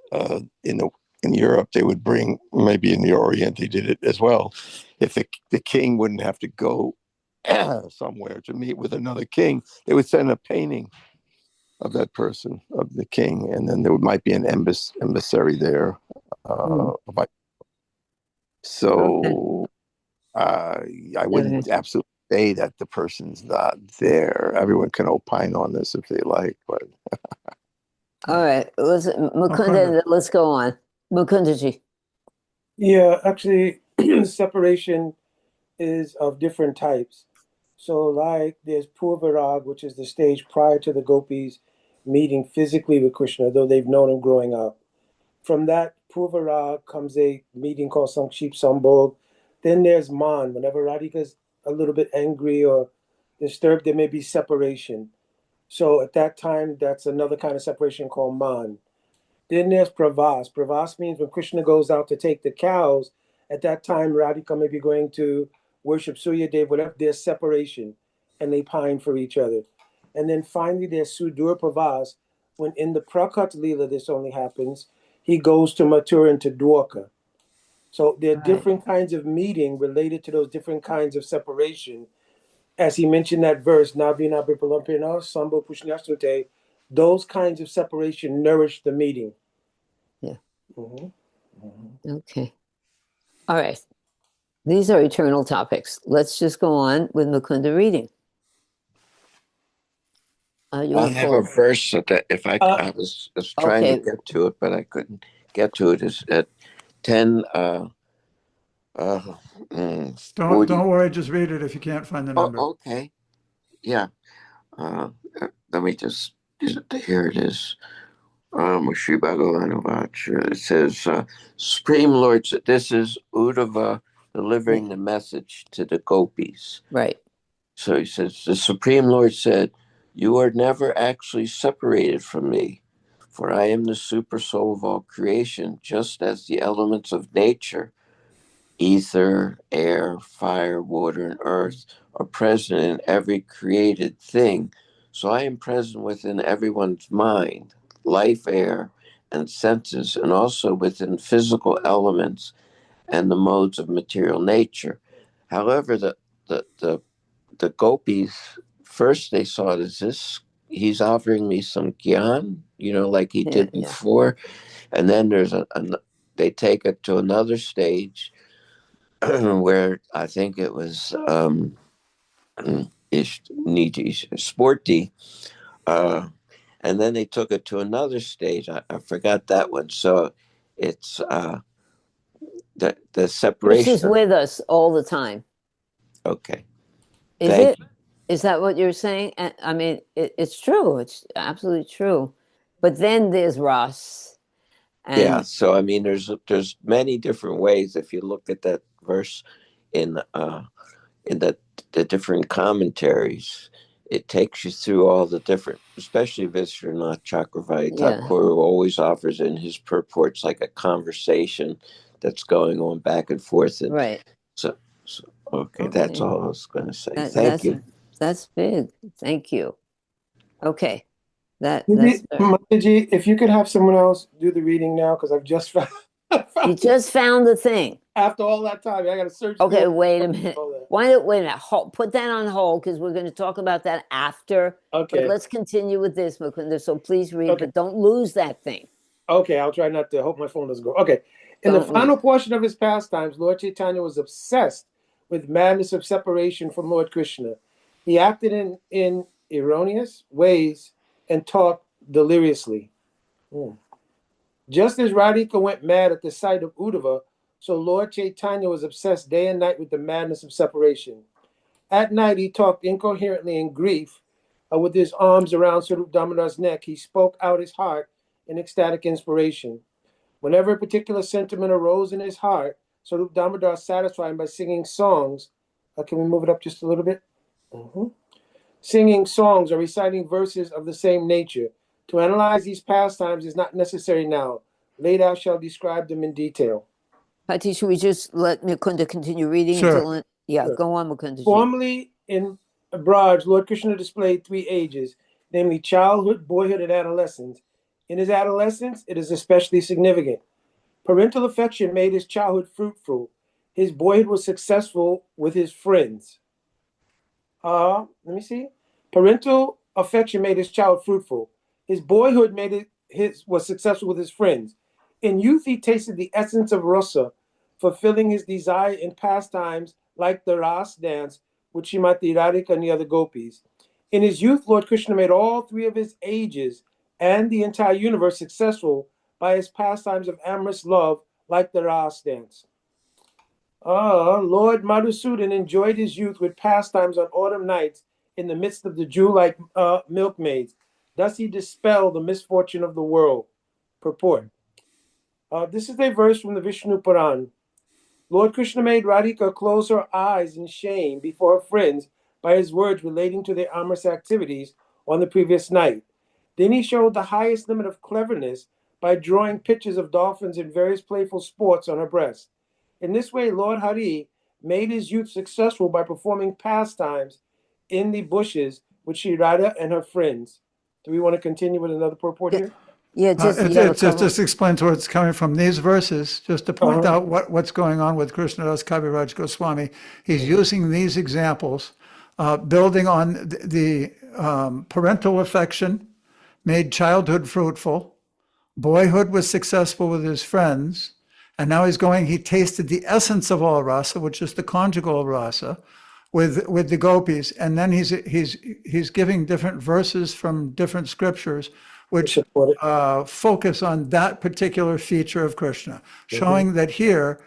in Europe, they would bring, maybe in the Orient they did it as well. If the king wouldn't have to go somewhere to meet with another king, they would send a painting of that person, of the king, and then there might be an emissary there. So I wouldn't absolutely say that the person's not there. Everyone can opine on this if they like, but All right. Mukunda, let's go on. Mukundaji. Yeah, actually, separation is of different types. So, like, there's Purvarag, which is the stage prior to the gopis meeting physically with Krishna, though they've known him growing up. From that Purvarag comes a meeting called Sankship Sambhog. Then there's Man. Whenever Radhika's a little bit angry or disturbed, there may be separation. So at that time, that's another kind of separation called Man. Then there's Pravas. Pravas means when Krishna goes out to take the cows, at that time, Radhika may be going to worship Surya Dev, whatever, there's separation, and they pine for each other. And then finally, there's Sudur Pravas. When in the Prakat Leela, this only happens, he goes to Mathura and to Dwarka. So there are different kinds of meeting related to those different kinds of separation. As he mentioned that verse, Navina Bipalampina, Sambo Pushnyasute, those kinds of separation nourish the meeting. Yeah. Mm-hmm. Okay. All right. These are eternal topics. Let's just go on with Mukunda reading. I have a verse that if I was trying to get to it, but I couldn't get to it. Is at 10. Don't worry, just read it if you can't find the number. Okay. Yeah. Let me just, here it is. Shri Bhagavan, it says, Supreme Lord, this is Uddhava delivering the message to the gopis. Right. So he says, the Supreme Lord said, you are never actually separated from me, for I am the super soul of all creation, just as the elements of nature, ether, air, fire, water, and earth, are present in every created thing. So I am present within everyone's mind, life, air, and senses, and also within physical elements and the modes of material nature. However, the gopis, first they saw it as this, he's offering me some gyan, like he did before. And then they take it to another stage where I think it was Sporty. And then they took it to another stage. I forgot that one. So it's the separation. This is with us all the time. Okay. Is it? Is that what you're saying? I mean, it's true. It's absolutely true. But then there's Ras. Yeah. So I mean, there's many different ways. If you look at that verse in the different commentaries, it takes you through all the different, especially Vishwanath Chakravarti Yeah. Thakur, who always offers in his purports like a conversation that's going on back and forth. And Right. so okay, that's Okay. all I was going to say. That, Thank you. That's big. Thank you. Okay. That's Maybe, very, Mataji, if you could have someone else do the reading now, because I've just found, you just found the thing. after all that time, I got to search. Okay, through wait a minute. all that. Wait a minute. Put that on hold because we're going to talk about that after. But Okay. let's continue with this, Mukunda. So please read, Okay. but don't lose that thing. Okay, I'll try not to. I hope my phone doesn't go. Okay. In the Don't final lose. portion of his pastimes, Lord Chaitanya was obsessed with madness of separation from Lord Krishna. He acted in erroneous ways and talked deliriously. Just as Radhika went mad at the sight of Uddhava, so Lord Chaitanya was obsessed day and night with the madness of separation. At night, he talked incoherently in grief. With his arms around Sarup Damodar's neck, he spoke out his heart in ecstatic inspiration. Whenever a particular sentiment arose in his heart, Sarup Damodar satisfied him by singing songs. Can we move it up just a little bit? Singing songs or reciting verses of the same nature. To analyze these pastimes is not necessary now. Later I shall describe them in detail. Pati, should we just let Mukunda continue reading Sure. until it? Yeah, Sure. go on, Mukunda ji. Formerly in Braj, Lord Krishna displayed 3 ages, namely childhood, boyhood, and adolescence. In his adolescence, it is especially significant. Parental affection made his childhood fruitful. His boyhood was successful with his friends. Let me see. Parental affection made his child fruitful. His boyhood was successful with his friends. In youth, he tasted the essence of rasa, fulfilling his desire in pastimes like the Ras dance with Shrimati Radhika and the other gopis. In his youth, Lord Krishna made all 3 of his ages and the entire universe successful by his pastimes of amorous love like the Ras dance. Lord Madhusudan enjoyed his youth with pastimes on autumn nights in the midst of the Jew-like milkmaids. Thus he dispelled the misfortune of the world. Purport. This is a verse from the Vishnu Puran. Lord Krishna made Radhika close her eyes in shame before her friends by his words relating to their amorous activities on the previous night. Then he showed the highest limit of cleverness by drawing pictures of dolphins in various playful sports on her breast. In this way, Lord Hari made his youth successful by performing pastimes in the bushes with Shri Radha and her friends. Do we want to continue with another purport here? Yeah, just, It yeah, just explains where it's coming from. These verses, just to point Uh-huh. out what's going on with Krishnadas Kaviraj Goswami. He's using these examples, building on the parental affection, made childhood fruitful, boyhood was successful with his friends, and now he tasted the essence of all rasa, which is the conjugal rasa, with the gopis, and then he's giving different verses from different scriptures which Support it. focus on that particular feature of Krishna, showing that here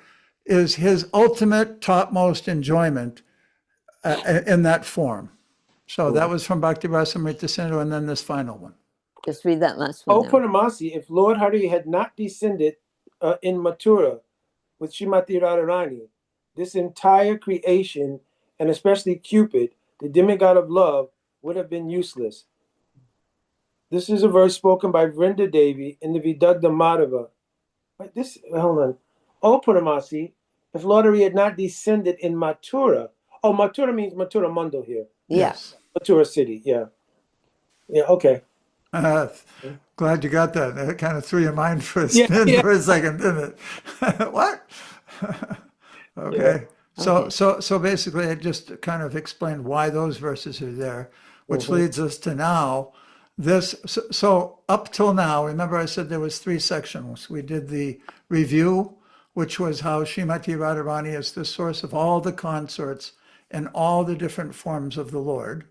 is his ultimate topmost enjoyment in that form. So that was from Bhakti Rasamrita Sindhu, and then this final one. just read that last one Oh, now. Purnamasi, if Lord Hari had not descended in Mathura with Srimati Radharani, this entire creation, and especially Cupid, the demigod of love, would have been useless. This is a verse spoken by Vrinda Devi in the Vidagdha Madhava. Hold on. Oh, Purnamasi, if Lord Hari had not descended in Mathura, Mathura means Mathura Mando here. Yeah. Yes. Mathura city, yeah. Yeah, okay. Glad you got that. That kind of threw your mind for a Yeah, spin yeah. for a second, didn't it? What? Okay. Okay. So basically, I just kind of explained why those verses are there, which leads us to now. So up till now, remember I said there was 3 sections. We did the review, which was how Srimati Radharani is the source of all the consorts and all the different forms of the Lord.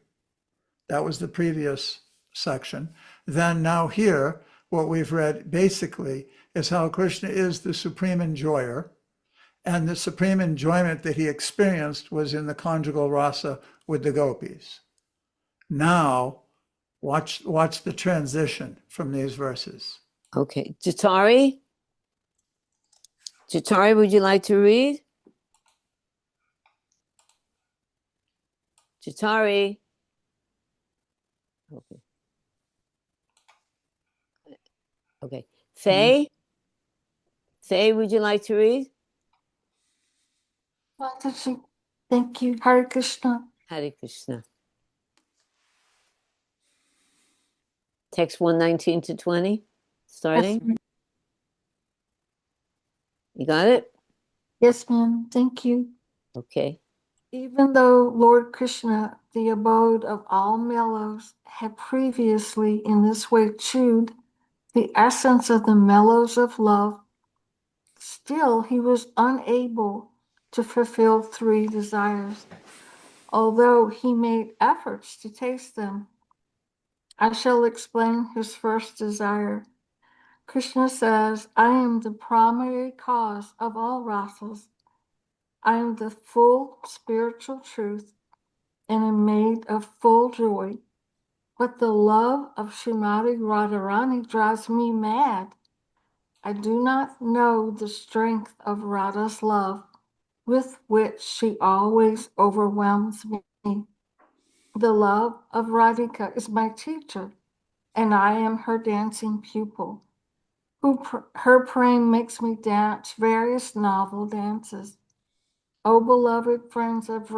That was the previous section. Then now here, what we've read basically is how Krishna is the supreme enjoyer, and the supreme enjoyment that he experienced was in the conjugal rasa with the gopis. Now, watch the transition from these verses. Okay. Jatari? Jatari, would you like to read? Jatari? Okay. Okay. Faye? Faye, would you like to read? Mataji, thank you. Hare Krishna. Hare Krishna. Text 119 to 20, Yes, starting. ma'am. You got it? Yes, ma'am. Thank you. Okay. Even though Lord Krishna, the abode of all mellows, had previously in this way chewed the essence of the mellows of love, still he was unable to fulfill three desires, although he made efforts to taste them. I shall explain his first desire. Krishna says, I am the primary cause of all rasas. I am the full spiritual truth and am made of full joy. But the love of Srimati Radharani drives me mad. I do not know the strength of Radha's love, with which she always overwhelms me. The love of Radhika is my teacher, and I am her dancing pupil. Her praying makes me dance various novel dances. O beloved friends of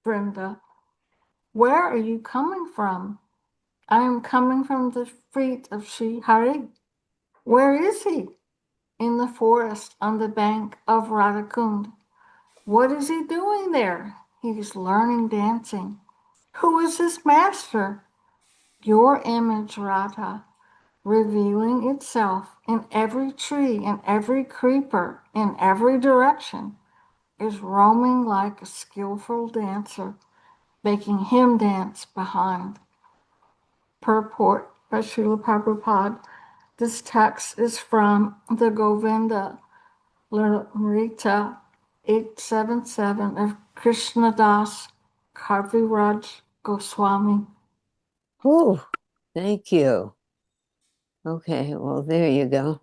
Vrinda, where are you coming from? I am coming from the feet of Sri Hari. Where is he? In the forest on the bank of Radhakund. What is he doing there? He is learning dancing. Who is his master? Your image, Radha, revealing itself in every tree and every creeper in every direction, is roaming like a skillful dancer, making him dance behind. Purport by Srila Prabhupada. This text is from the Govinda Lamrita 877 of Krishnadas Kaviraj Goswami. Oh, thank you. Okay, well, there you go.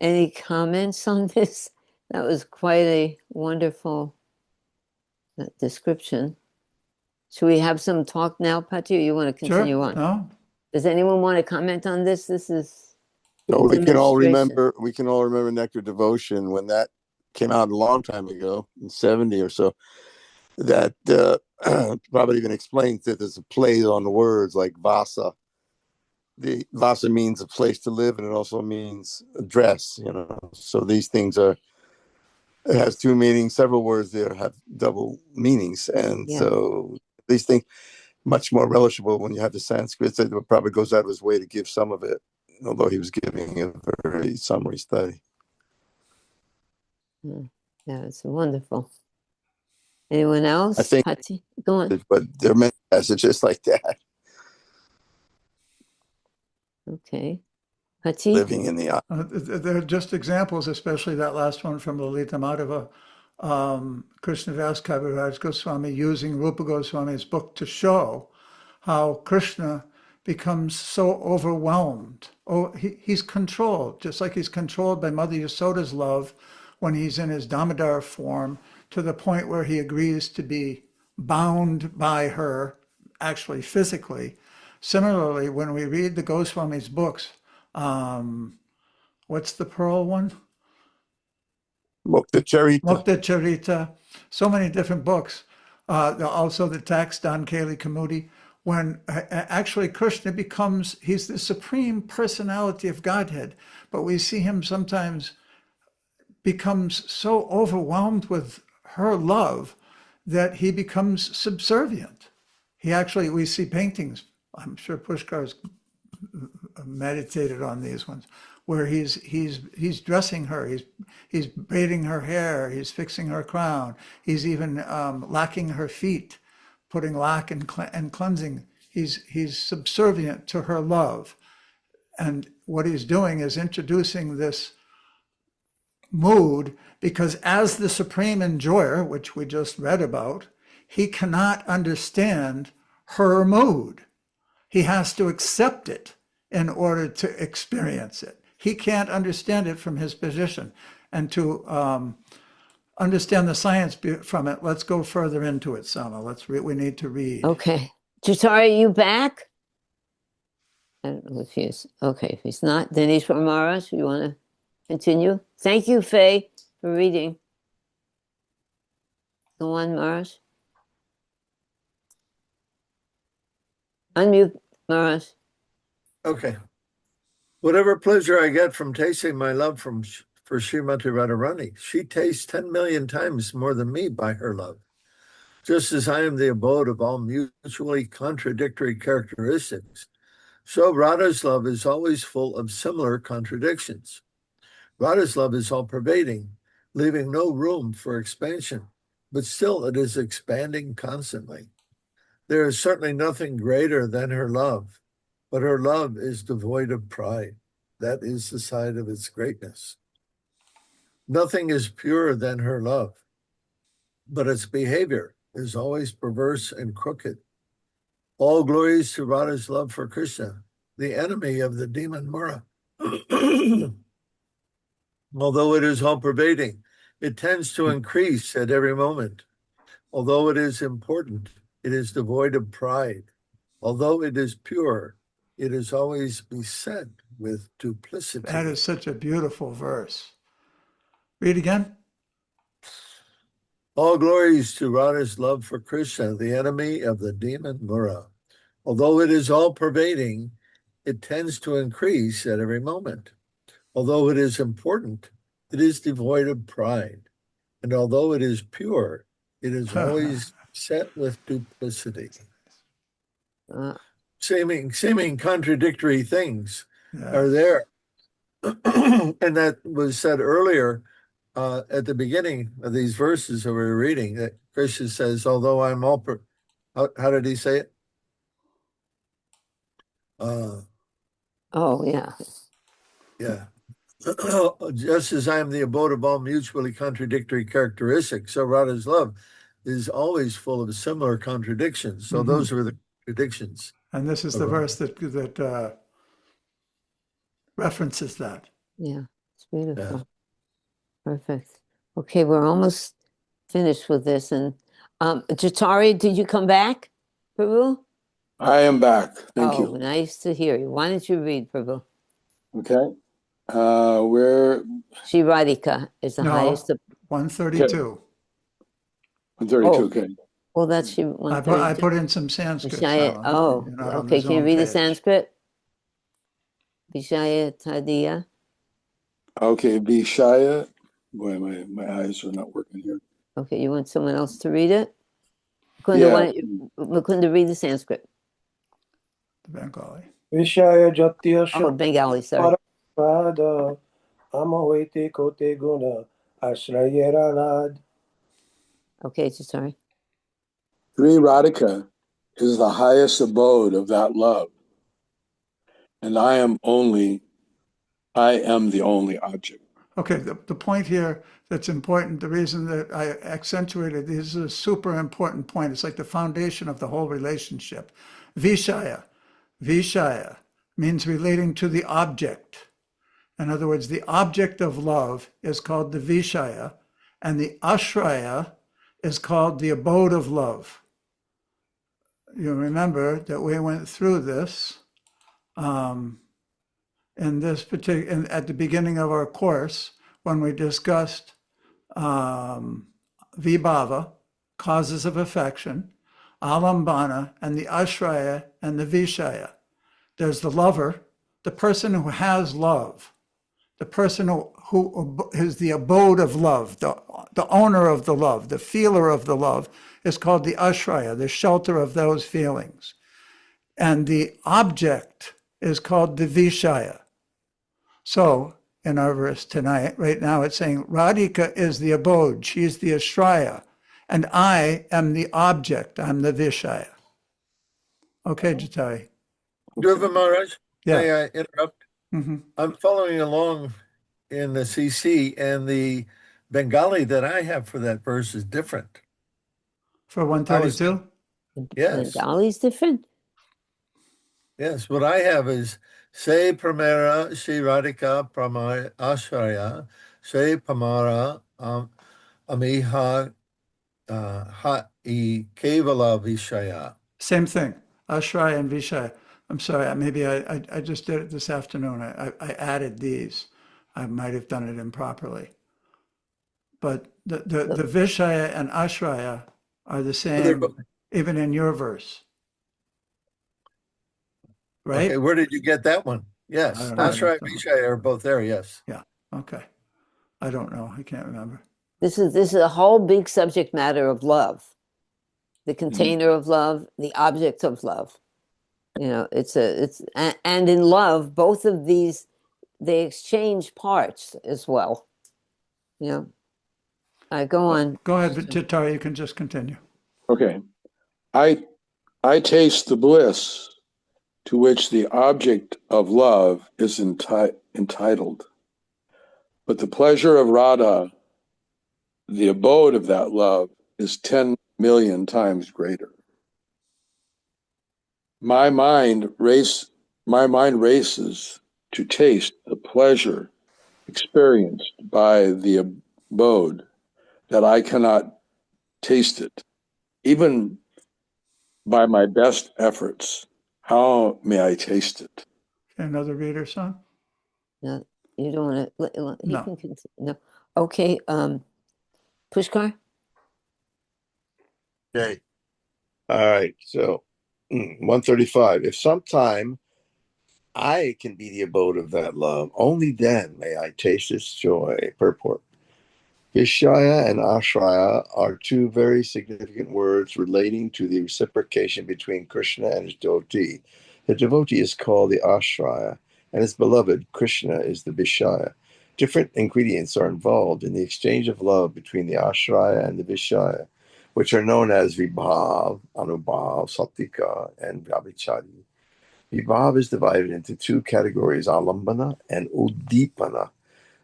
Any comments on this? That was quite a wonderful description. Should we have some talk now, Patti, or you want to continue Sure. on? No? Does anyone want to comment on this? This is No, we can all demonstration. remember Nectar Devotion when that came out a long time ago, in 70 or so. That probably even explains that there's a play on the words like Vasa. The Vasa means a place to live, and it also means a dress, you know. So these things it has two meanings. Several words there have double meanings, and Yeah. so these things much more relishable when you have the Sanskrit. That probably goes out of his way to give some of it, although he was giving a very summary study. Yeah, it's wonderful. Anyone else? I think- Patti, go on. But there are many passages like that, Okay. Patti? living in the They're just examples, especially that last one from Lalita Madhava, Krishnadas Kaviraj Goswami using Rupa Goswami's book to show how Krishna becomes so overwhelmed. Oh, he's controlled, just like he's controlled by Mother Yasoda's love when he's in his Damodar form, to the point where he agrees to be bound by her, actually physically. Similarly, when we read the Goswami's books, what's the Pearl one? Mukta Charita. Mukta Charita, so many different books. Also the text, Don Kali Kamudi, when actually Krishna he's the supreme personality of Godhead, but we see him sometimes becomes so overwhelmed with her love that he becomes subservient. We see paintings, I'm sure Pushkar's meditated on these ones, where he's dressing her, he's braiding her hair, he's fixing her crown, he's even lacking her feet, putting lac and cleansing. He's subservient to her love, and what he's doing is introducing this mood, because as the supreme enjoyer, which we just read about, he cannot understand her mood. He has to accept it in order to experience it. He can't understand it from his position. And to understand the science from it, let's go further into it, Sama. We need to read. Okay. Jatari, are you back? I don't know if he is. Okay, if he's not, Dinesh Maharaj, you want to continue? Thank you, Faye, for reading. Go on, Maharaj. Unmute, Maharaj. Okay. Whatever pleasure I get from tasting my love for Srimati Radharani, she tastes 10 million times more than me by her love. Just as I am the abode of all mutually contradictory characteristics, so Radha's love is always full of similar contradictions. Radha's love is all-pervading, leaving no room for expansion, but still it is expanding constantly. There is certainly nothing greater than her love, but her love is devoid of pride. That is the side of its greatness. Nothing is purer than her love, but its behavior is always perverse and crooked. All glories to Radha's love for Krishna, the enemy of the demon Mura. Although it is all-pervading, it tends to increase at every moment. Although it is important, it is devoid of pride. Although it is pure, it is always beset with duplicity. That is such a beautiful verse. Read again. All glories to Radha's love for Krishna, the enemy of the demon Mura. Although it is all-pervading, it tends to increase at every moment. Although it is important, it is devoid of pride. And although it is pure, it is always set with duplicity. Uh, Seeming contradictory things Yeah. are there. And that was said earlier at the beginning of these verses that we were reading, that Krishna says, although I'm how did he say it? oh, yeah. Yeah. Just as I am the abode of all mutually contradictory characteristics, so Radha's love is always full of similar contradictions. So those are the contradictions. And this is the verse that references that. Yeah, it's beautiful. Perfect. Okay, we're almost finished with this. And Jatari, did you come back, Prabhu? I am back. Thank Oh, you. nice to hear you. Why don't you read, Prabhu? Okay. Where Shri Radhika is the No. highest. 132. 132. Oh. Okay. Well, that's Shri I put 132. in some Sanskrit. Vishaya, so oh, you're not on okay. the Can you zone read the page. Sanskrit? Vishaya Tadiya. Okay. Vishaya. Boy, my eyes are not working here. Okay, you want someone else to read it? Mukunda, Yeah. why don't you, Mukunda, read the Sanskrit. The Bengali. Vishaya Jatya Oh, Bengali, sorry. Pada Amavete Kote Guna Ashrayera Lad. Okay, sorry. Sri Radhika is the highest abode of that love. And I am the only object. Okay, the point here that's important, the reason that I accentuated this is a super important point. It's like the foundation of the whole relationship. Vishaya. Vishaya means relating to the object. In other words, the object of love is called the Vishaya, and the Ashraya is called the abode of love. You remember that we went through this in this particular, at the beginning of our course, when we discussed Vibhava, causes of affection, Alambana, and the Ashraya and the Vishaya. There's the lover, the person who has love, the person who is the abode of love, the owner of the love, the feeler of the love is called the Ashraya, the shelter of those feelings. And the object is called the Vishaya. So in our verse tonight, right now, it's saying Radhika is the abode, she is the Ashraya, and I am the object, I'm the Vishaya. Okay, Jatari. Dhruva Maharaj, Yeah. may I interrupt? Mhm. I'm following along in the CC, and the Bengali that I have for that verse is different. For 132? Yes. Bengali's different? Yes, what I have is Se Pramera Shri Radhika Pramaya Ashraya Se Pamara Amiha Ha I Kevala Vishaya. Same thing. Ashraya and Vishaya. I'm sorry, maybe I just did it this afternoon. I added these. I might have done it improperly. But the Vishaya and Ashraya are the they're same, bo- even in your verse. Right? Okay, where did you get that one? Yes, I don't know. Ashray and Vishaya are both there, yes. Yeah, okay. I don't know. I can't remember. This is a whole big subject matter of love, the container of love, the object of love. You know, and in love, both of these, they exchange parts as well. You know, go on. Go ahead, Tara, you can just continue. Okay. I taste the bliss to which the object of love is entitled. But the pleasure of Radha, the abode of that love, is 10 million times greater. My mind races to taste the pleasure experienced by the abode, that I cannot taste it, even by my best efforts. How may I taste it? Another reader, son? No, you don't want to. He No. can continue. No. Okay. Pushkar. Okay. All right. So 135. If sometime I can be the abode of that love, only then may I taste its joy. Purport. Vishaya and Ashraya are two very significant words relating to the reciprocation between Krishna and his devotee. The devotee is called the Ashraya, and his beloved Krishna is the Vishaya. Different ingredients are involved in the exchange of love between the Ashraya and the Vishaya, which are known as Vibhav, Anubhav, Satika, and Vyabhichari. Vibhav is divided into two categories, Alambana and Udipana.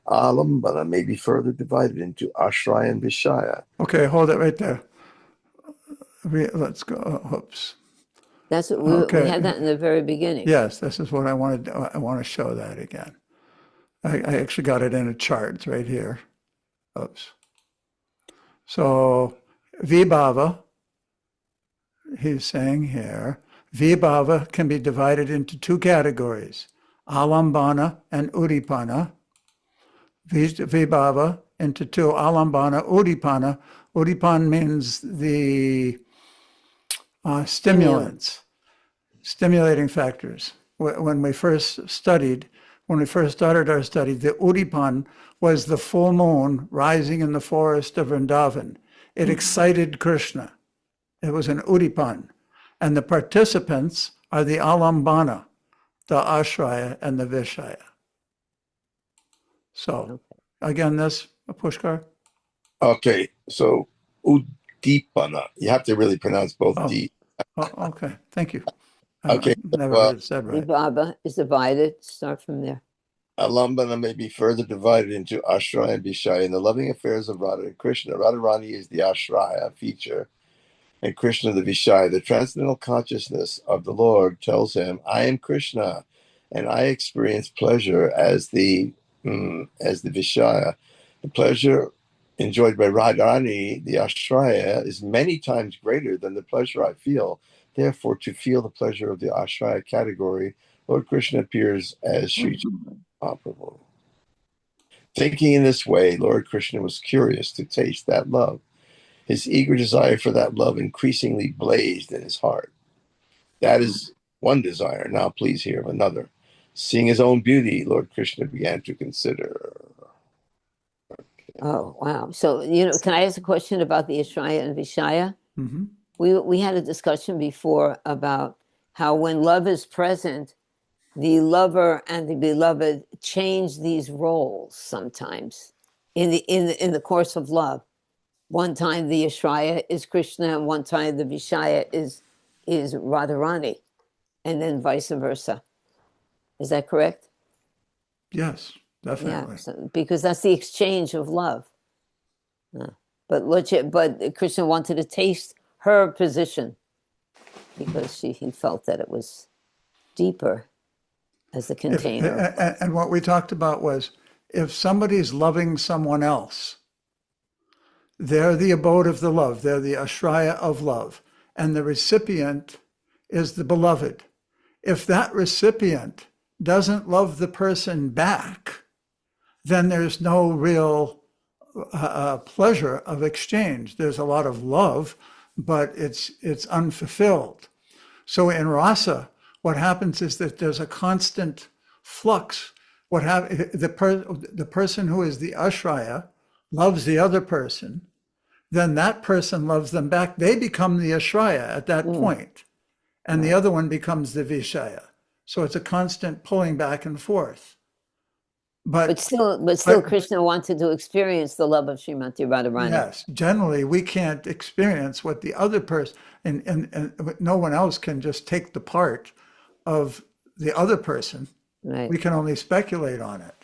Alambana may be further divided into Ashraya and Vishaya. Okay, hold it right there. Let's go. Oops. That's what we Okay. had that in the very beginning. Yes, this is what I wanted. I want to show that again. I actually got it in a chart. It's right here. Oops. So Vibhava, he's saying here, Vibhava can be divided into two categories, Alambana and Udipana. Vibhava into two, Alambana, Udipana. Udipan means the stimulants, stimulating factors. When we first started our study, the Udipan was the full moon rising in the forest of Vrindavan. It excited Krishna. It was an Udipan. And the participants are the Alambana, the Ashraya, and the Vishaya. So, again, this, Pushkar? Okay, so Udipana. You have to really pronounce both Oh. D. Oh, okay, thank you. Okay, Never heard it said right. Vibhava is divided. Start from there. Alambana may be further divided into Ashraya and Vishaya. In the loving affairs of Radha and Krishna, Radharani is the Ashraya feature, and Krishna the Vishaya. The transcendental consciousness of the Lord tells him, I am Krishna, and I experience pleasure as the Vishaya. The pleasure enjoyed by Radharani, the Ashraya, is many times greater than the pleasure I feel. Therefore, to feel the pleasure of the Ashraya category, Lord Krishna appears as Sri Mahaprabhu. Thinking in this way, Lord Krishna was curious to taste that love. His eager desire for that love increasingly blazed in his heart. That is one desire. Now please hear of another. Seeing his own beauty, Lord Krishna began to consider. Oh, wow. So, can I ask a question about the Ashraya and Vishaya? Mhm. We had a discussion before about how when love is present, the lover and the beloved change these roles sometimes in the course of love. One time the Ashraya is Krishna, and one time the Vishaya is Radharani, and then vice versa. Is that correct? Yes, definitely. Yeah, so, because that's the exchange of love. But Krishna wanted to taste her position because he felt that it was deeper as the container. And what we talked about was if somebody's loving someone else, they're the abode of the love. They're the Ashraya of love. And the recipient is the beloved. If that recipient doesn't love the person back, then there's no real pleasure of exchange. There's a lot of love, but it's unfulfilled. So in rasa, what happens is that there's a constant flux. The person who is the ashraya loves the other person, then that person loves them back. They become the ashraya at that point, and the other one becomes the vishaya. So it's a constant pulling back and forth. But still, Krishna wanted to experience the love of Srimati Radharani. Yes, generally we can't experience what the other person, and no one else can just take the part of the other person. Right. We can only speculate on it.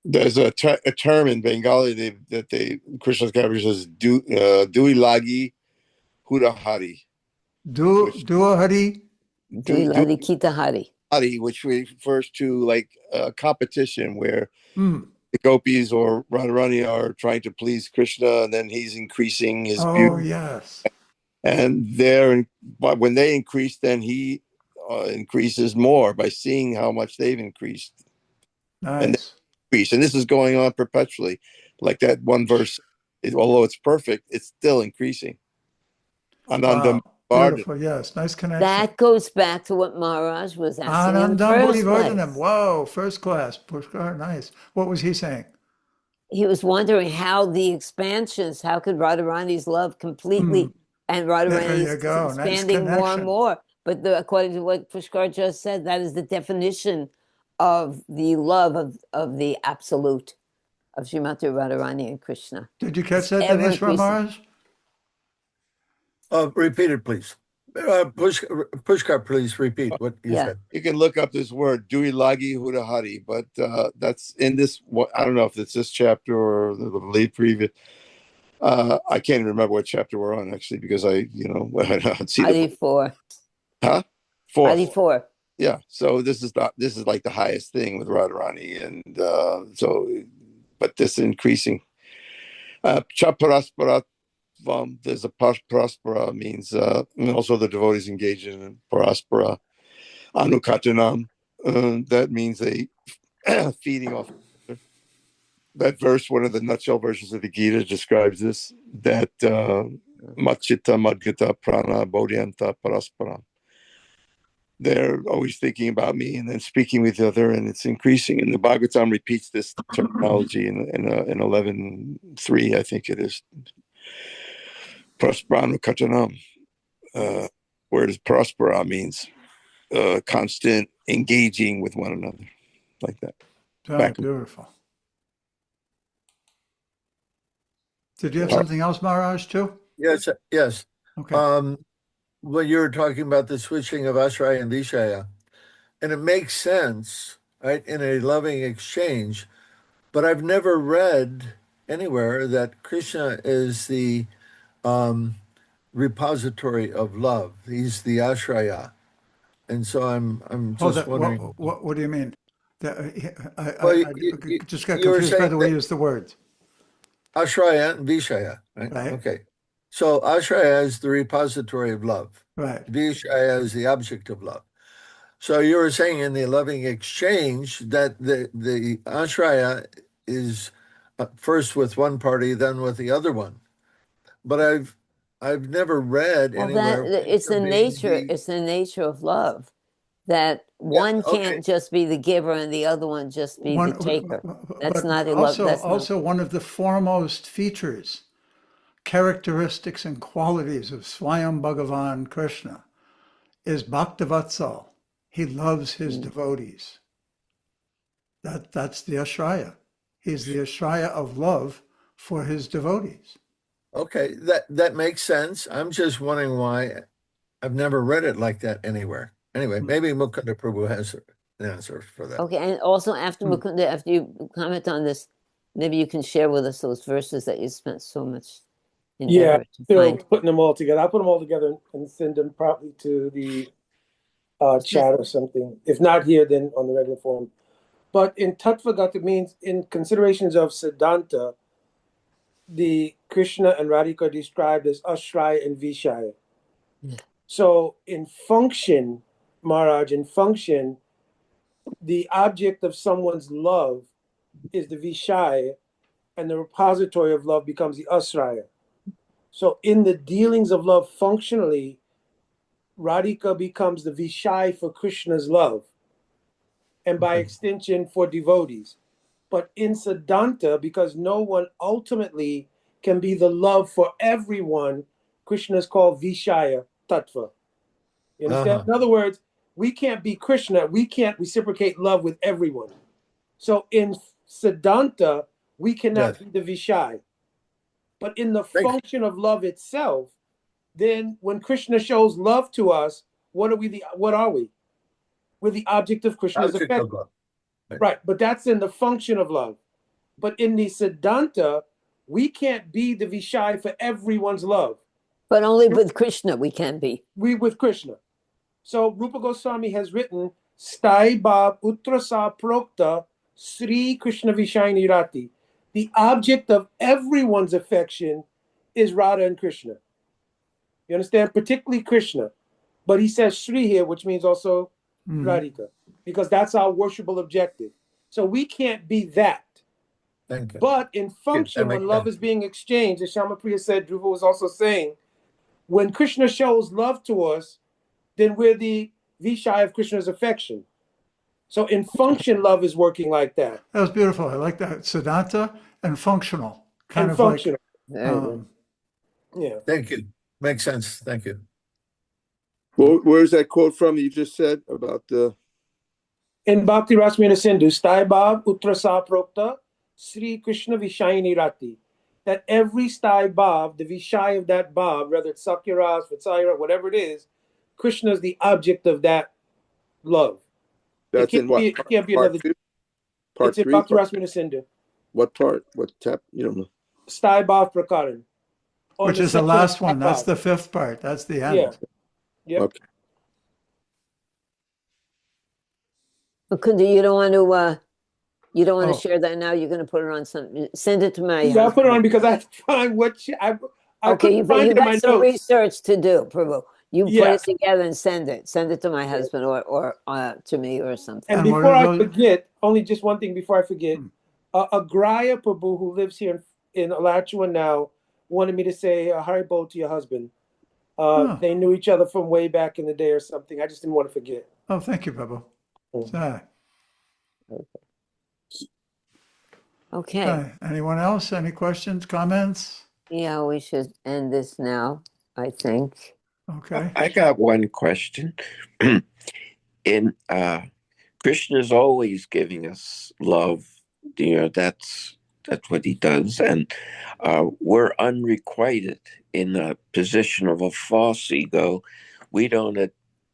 There's a term in Bengali that Krishna's character says, Dui lagi hudahari. Duahari. Dui Kita Hari. Which refers to like a competition where the gopis or Radharani are trying to please Krishna, and then he's increasing his beauty. Oh, yes. And but when they increase, then he increases more by seeing how much they've increased. Nice. And this is going on perpetually. Like that one verse, although it's perfect, it's still increasing. Anandam. Wow. Beautiful, yes. Nice connection. That goes back to what Maharaj was asking in the Anandam first Bodhivardhanam. place. Whoa, first class. Pushkar, nice. What was he saying? He was wondering how the expansions, how could Radharani's love completely, and There you Radharani's go. Nice expanding more connection. and more. But according to what Pushkar just said, that is the definition of the love of the absolute of Srimati Radharani and Krishna. Did you catch that, ever Dinesh increasing. Maharaj? Repeat it, please. Pushkar, please repeat what you said. You can look up this word, Dui lagi hudahari, but that's in this. I don't know if it's this chapter or the lead previous. I can't even remember what chapter we're on actually, because I see Adi 4. Huh? 4. Adi 4. Yeah. So this is like the highest thing with Radharani, and but this increasing. Chaparaspara. There's a paraspara means also the devotees engage in paraspara. Anukatanam, that means a feeding off. That verse, one of the nutshell versions of the Gita, describes this, that Machita Madgita Prana Bodhyanta Paraspara. They're always thinking about me and then speaking with the other, and it's increasing. And the Bhagavatam repeats this terminology in 11.3, I think it is. Prosperano katanam, whereas prospera means constant engaging with one another, like that. Oh, beautiful. Did you have something else, Maharaj, too? Yes. Okay. When you were talking about the switching of Ashraya and Vishaya, and it makes sense, right, in a loving exchange, but I've never read anywhere that Krishna is the repository of love. He's the Ashraya. And so I'm just wondering. What do you mean? I you just got you were confused by saying the way that- you used the words. Ashraya and Vishaya, right? Right. Okay. So Ashraya is the repository of love. Right. Vishaya is the object of love. So you were saying in the loving exchange that the Ashraya is first with one party, then with the other one. But I've never read Well, anywhere. it's the nature. It's the nature of love that one can't just be the giver and the other one just be the taker. That's but not a love. Also, also one of the foremost features, characteristics, and qualities of Swayam Bhagavan Krishna is Bhaktavatsal. He loves his devotees. That's the Ashraya. He's the Ashraya of love for his devotees. Okay, that makes sense. I'm just wondering why I've never read it like that anywhere. Anyway, maybe Mukunda Prabhu has an answer for that. Okay, and also after Mukunda, after you comment on this, maybe you can share with us those verses that you spent so much endeavor to find. Putting them all together. I'll put them all together and send them probably to the chat or something. If not here, then on the regular forum. But in Tattvagata means in considerations of Siddhanta, the Krishna and Radhika are described as Ashraya and Vishaya. Yeah. So in function, Maharaj, in function, the object of someone's love is the Vishaya, and the repository of love becomes the Asraya. So in the dealings of love functionally, Radhika becomes the Vishaya for Krishna's love, and by extension for devotees. But in Siddhanta, because no one ultimately can be the love for everyone, Krishna is called Vishaya Tattva. You understand? Uh-huh. In other words, we can't be Krishna. We can't reciprocate love with everyone. So in Siddhanta, we cannot Yes. be the Vishaya. But in the Thanks. function of love itself, then when Krishna shows love to us, what are we? We're the object of Krishna's Object affection. of love. Right, but that's in the function of love. But in the Siddhanta, we can't be the Vishaya for everyone's love. But only with Krishna we can be. We with Krishna. So Rupa Goswami has written Stai Bhav Utrasa Prokta Sri Krishna Vishayani Rati. The object of everyone's affection is Radha and Krishna. You understand? Particularly Krishna. But he says Sri here, which means also Radhika, because that's our worshipable objective. So we can't be that. Thank you. But in function, makes when love sense. is being exchanged, as Shamapriya said, Dhruva was also saying, when Krishna shows love to us, then we're the Vishaya of Krishna's affection. So in function, love is working like that. That was beautiful. I like that. Siddhanta and functional. Kind And of functional. Very good. like, Yeah. Thank you. Makes sense. Thank you. Well, where's that quote from you just said about the? In Bhakti Rasmina Sindhu, Stai Bhav Utrasa Prokta Sri Krishna Vishayani Rati. That every Stai Bhav, the Vishaya of that Bhav, whether it's Sakyaras, Vatsaira, whatever it is, Krishna is the object of that love. That's in what? It can't be part another. two? Part It's in three? Bhakti Rasmina Sindhu. What part? What chap? You don't know. Stai Bhav Prakaran. On which is the section of last one. Stai That's Bhav. the fifth part. That's the end. Yeah. Yep. Okay. But you don't want to you don't want Oh. to share that now. You're going to put it on some. Send it to my. Yeah, I'll put husband. it on because I have to find what I Okay, couldn't find it in my got some notes. research to do, Prabhu. You put Yeah. it together and send it. Send it to my husband or to me or something. And And what before are I those- forget, only just one thing before I forget, Agraya Prabhu, who lives here in Alachua now, wanted me to say Haribo to your husband. Oh. They knew each other from way back in the day or something. I just didn't want to forget. Oh, thank you, Prabhu. So, Okay. okay. Anyone else? Any questions, comments? Yeah, we should end this now, I think. Okay. I got one question. In Krishna's always giving us love. You know, that's what he does, and we're unrequited in a position of a false ego. We don't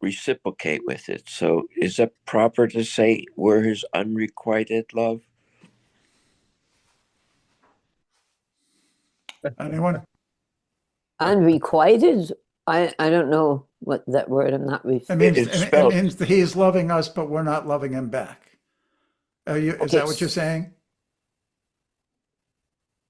reciprocate with it. So, is it proper to say we're his unrequited love? Anyone? Unrequited? I don't know what that word. I'm not. It means, It's it spelled- means that he's loving us, but we're not loving him back. Is Okay, that what you're saying?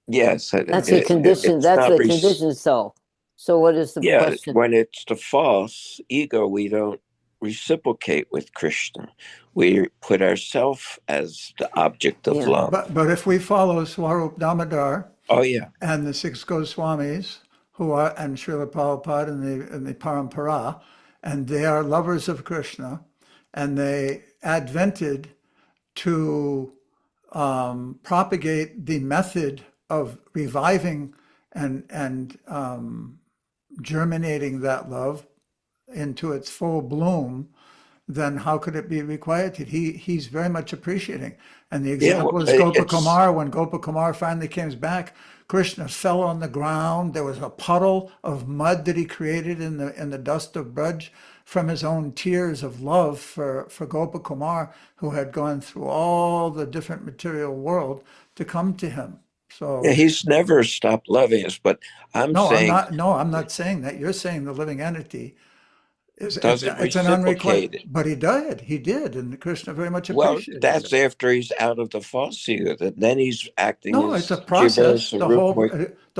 Yes, That's the condition. it's That's not the rec- condition. So what is the Yeah, question? when it's the false ego, we don't reciprocate with Krishna. We put ourselves as the object of Yeah. love. But if we follow Swarup Damodar Oh yeah, and the six Goswamis, who are, and Srila Prabhupada and the Parampara, and they are lovers of Krishna, and they advented to propagate the method of reviving and germinating that love into its full bloom, then how could it be requited? He's very much appreciating. And the example well, is Gopa it's- Kumar. When Gopa Kumar finally came back, Krishna fell on the ground. There was a puddle of mud that he created in the dust of Braj from his own tears of love for Gopa Kumar, who had gone through all the different material world to come to him. So yeah, he's never stopped loving us. But I'm no, saying I'm not saying that. You're saying the living entity is Doesn't it's an reciprocate unrequited. it. But he did, and Krishna very much well, appreciated that's it. after he's out of the false ego. Then he's acting No, as it's a process. Jiva, The Sarupa.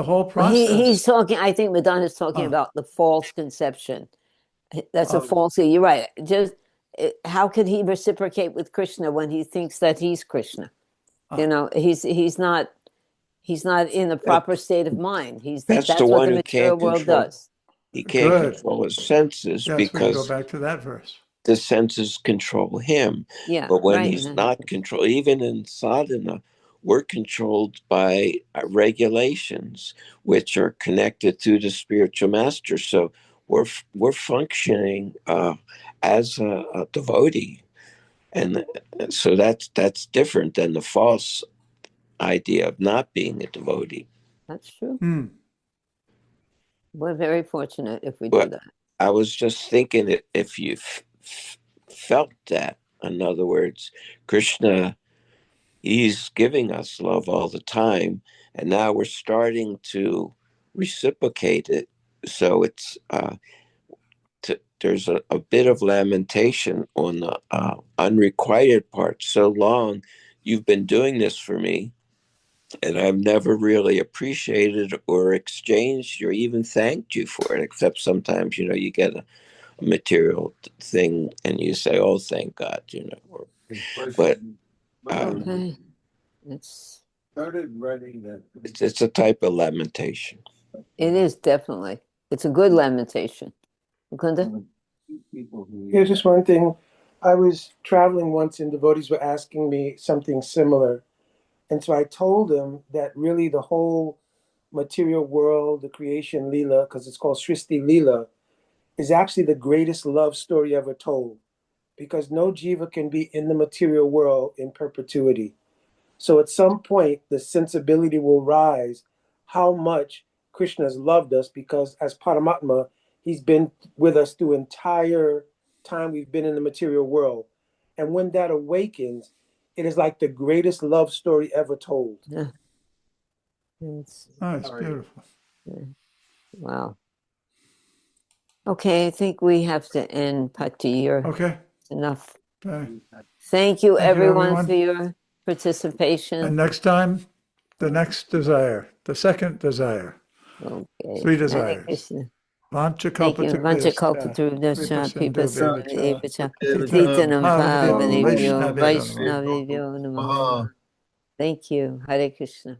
whole Well, process. he's talking. I think Madonna is talking Huh. about the false conception That's a Um, falsity. You're right. Just how could he reciprocate with Krishna when he thinks that he's Krishna? You know, he's not in the proper state of mind. That's the That's what one the who material can't world control. does. He can't Good. control his senses Yes, we can go because back to that verse. the senses control him. Yeah, But when right. he's not controlled, even in sadhana, we're controlled by regulations, which are connected to the spiritual master. So we're functioning as a devotee, and so that's different than the false idea of not being a devotee. That's true. Hmm. We're very fortunate if we do But that. I was just thinking that if you felt that, in other words, Krishna, he's giving us love all the time, and now we're starting to reciprocate it. So it's there's a bit of lamentation on the unrequited part. So long you've been doing this for me, and I've never really appreciated or exchanged or even thanked you for it, except sometimes, you get a material thing and you say, oh, thank God, but Okay. It's started writing that. it's a type of lamentation. it is definitely. It's a good lamentation. Mukunda? Here's just one thing. I was traveling once and devotees were asking me something similar. And so I told them that really the whole material world, the creation Leela, because it's called Srishti Leela, is actually the greatest love story ever told. Because no jiva can be in the material world in perpetuity. So at some point, the sensibility will rise how much Krishna has loved us, because as Paramatma, he's been with us through entire time we've been in the material world. And when that awakens, it is like the greatest love story ever told. Yeah. It's, Oh, it's beautiful. wow. Okay, I think we have to end Patti. Okay. Enough. Bye. Thank you, Thank you, everyone, everyone. for your participation. And next time, the next desire, the second desire, Okay. 3 Hare desires. Krishna. Vancha Thank you. Vancha kalpatarubhyascha, kalpatarubhyascha, kripa sindhu pipasamanivacha, bhyacha, patitanam pavanebhyo pavanebhyo, vaishnavebhyo namo. vaishnavebhyo namo. Thank you. Hare Krishna.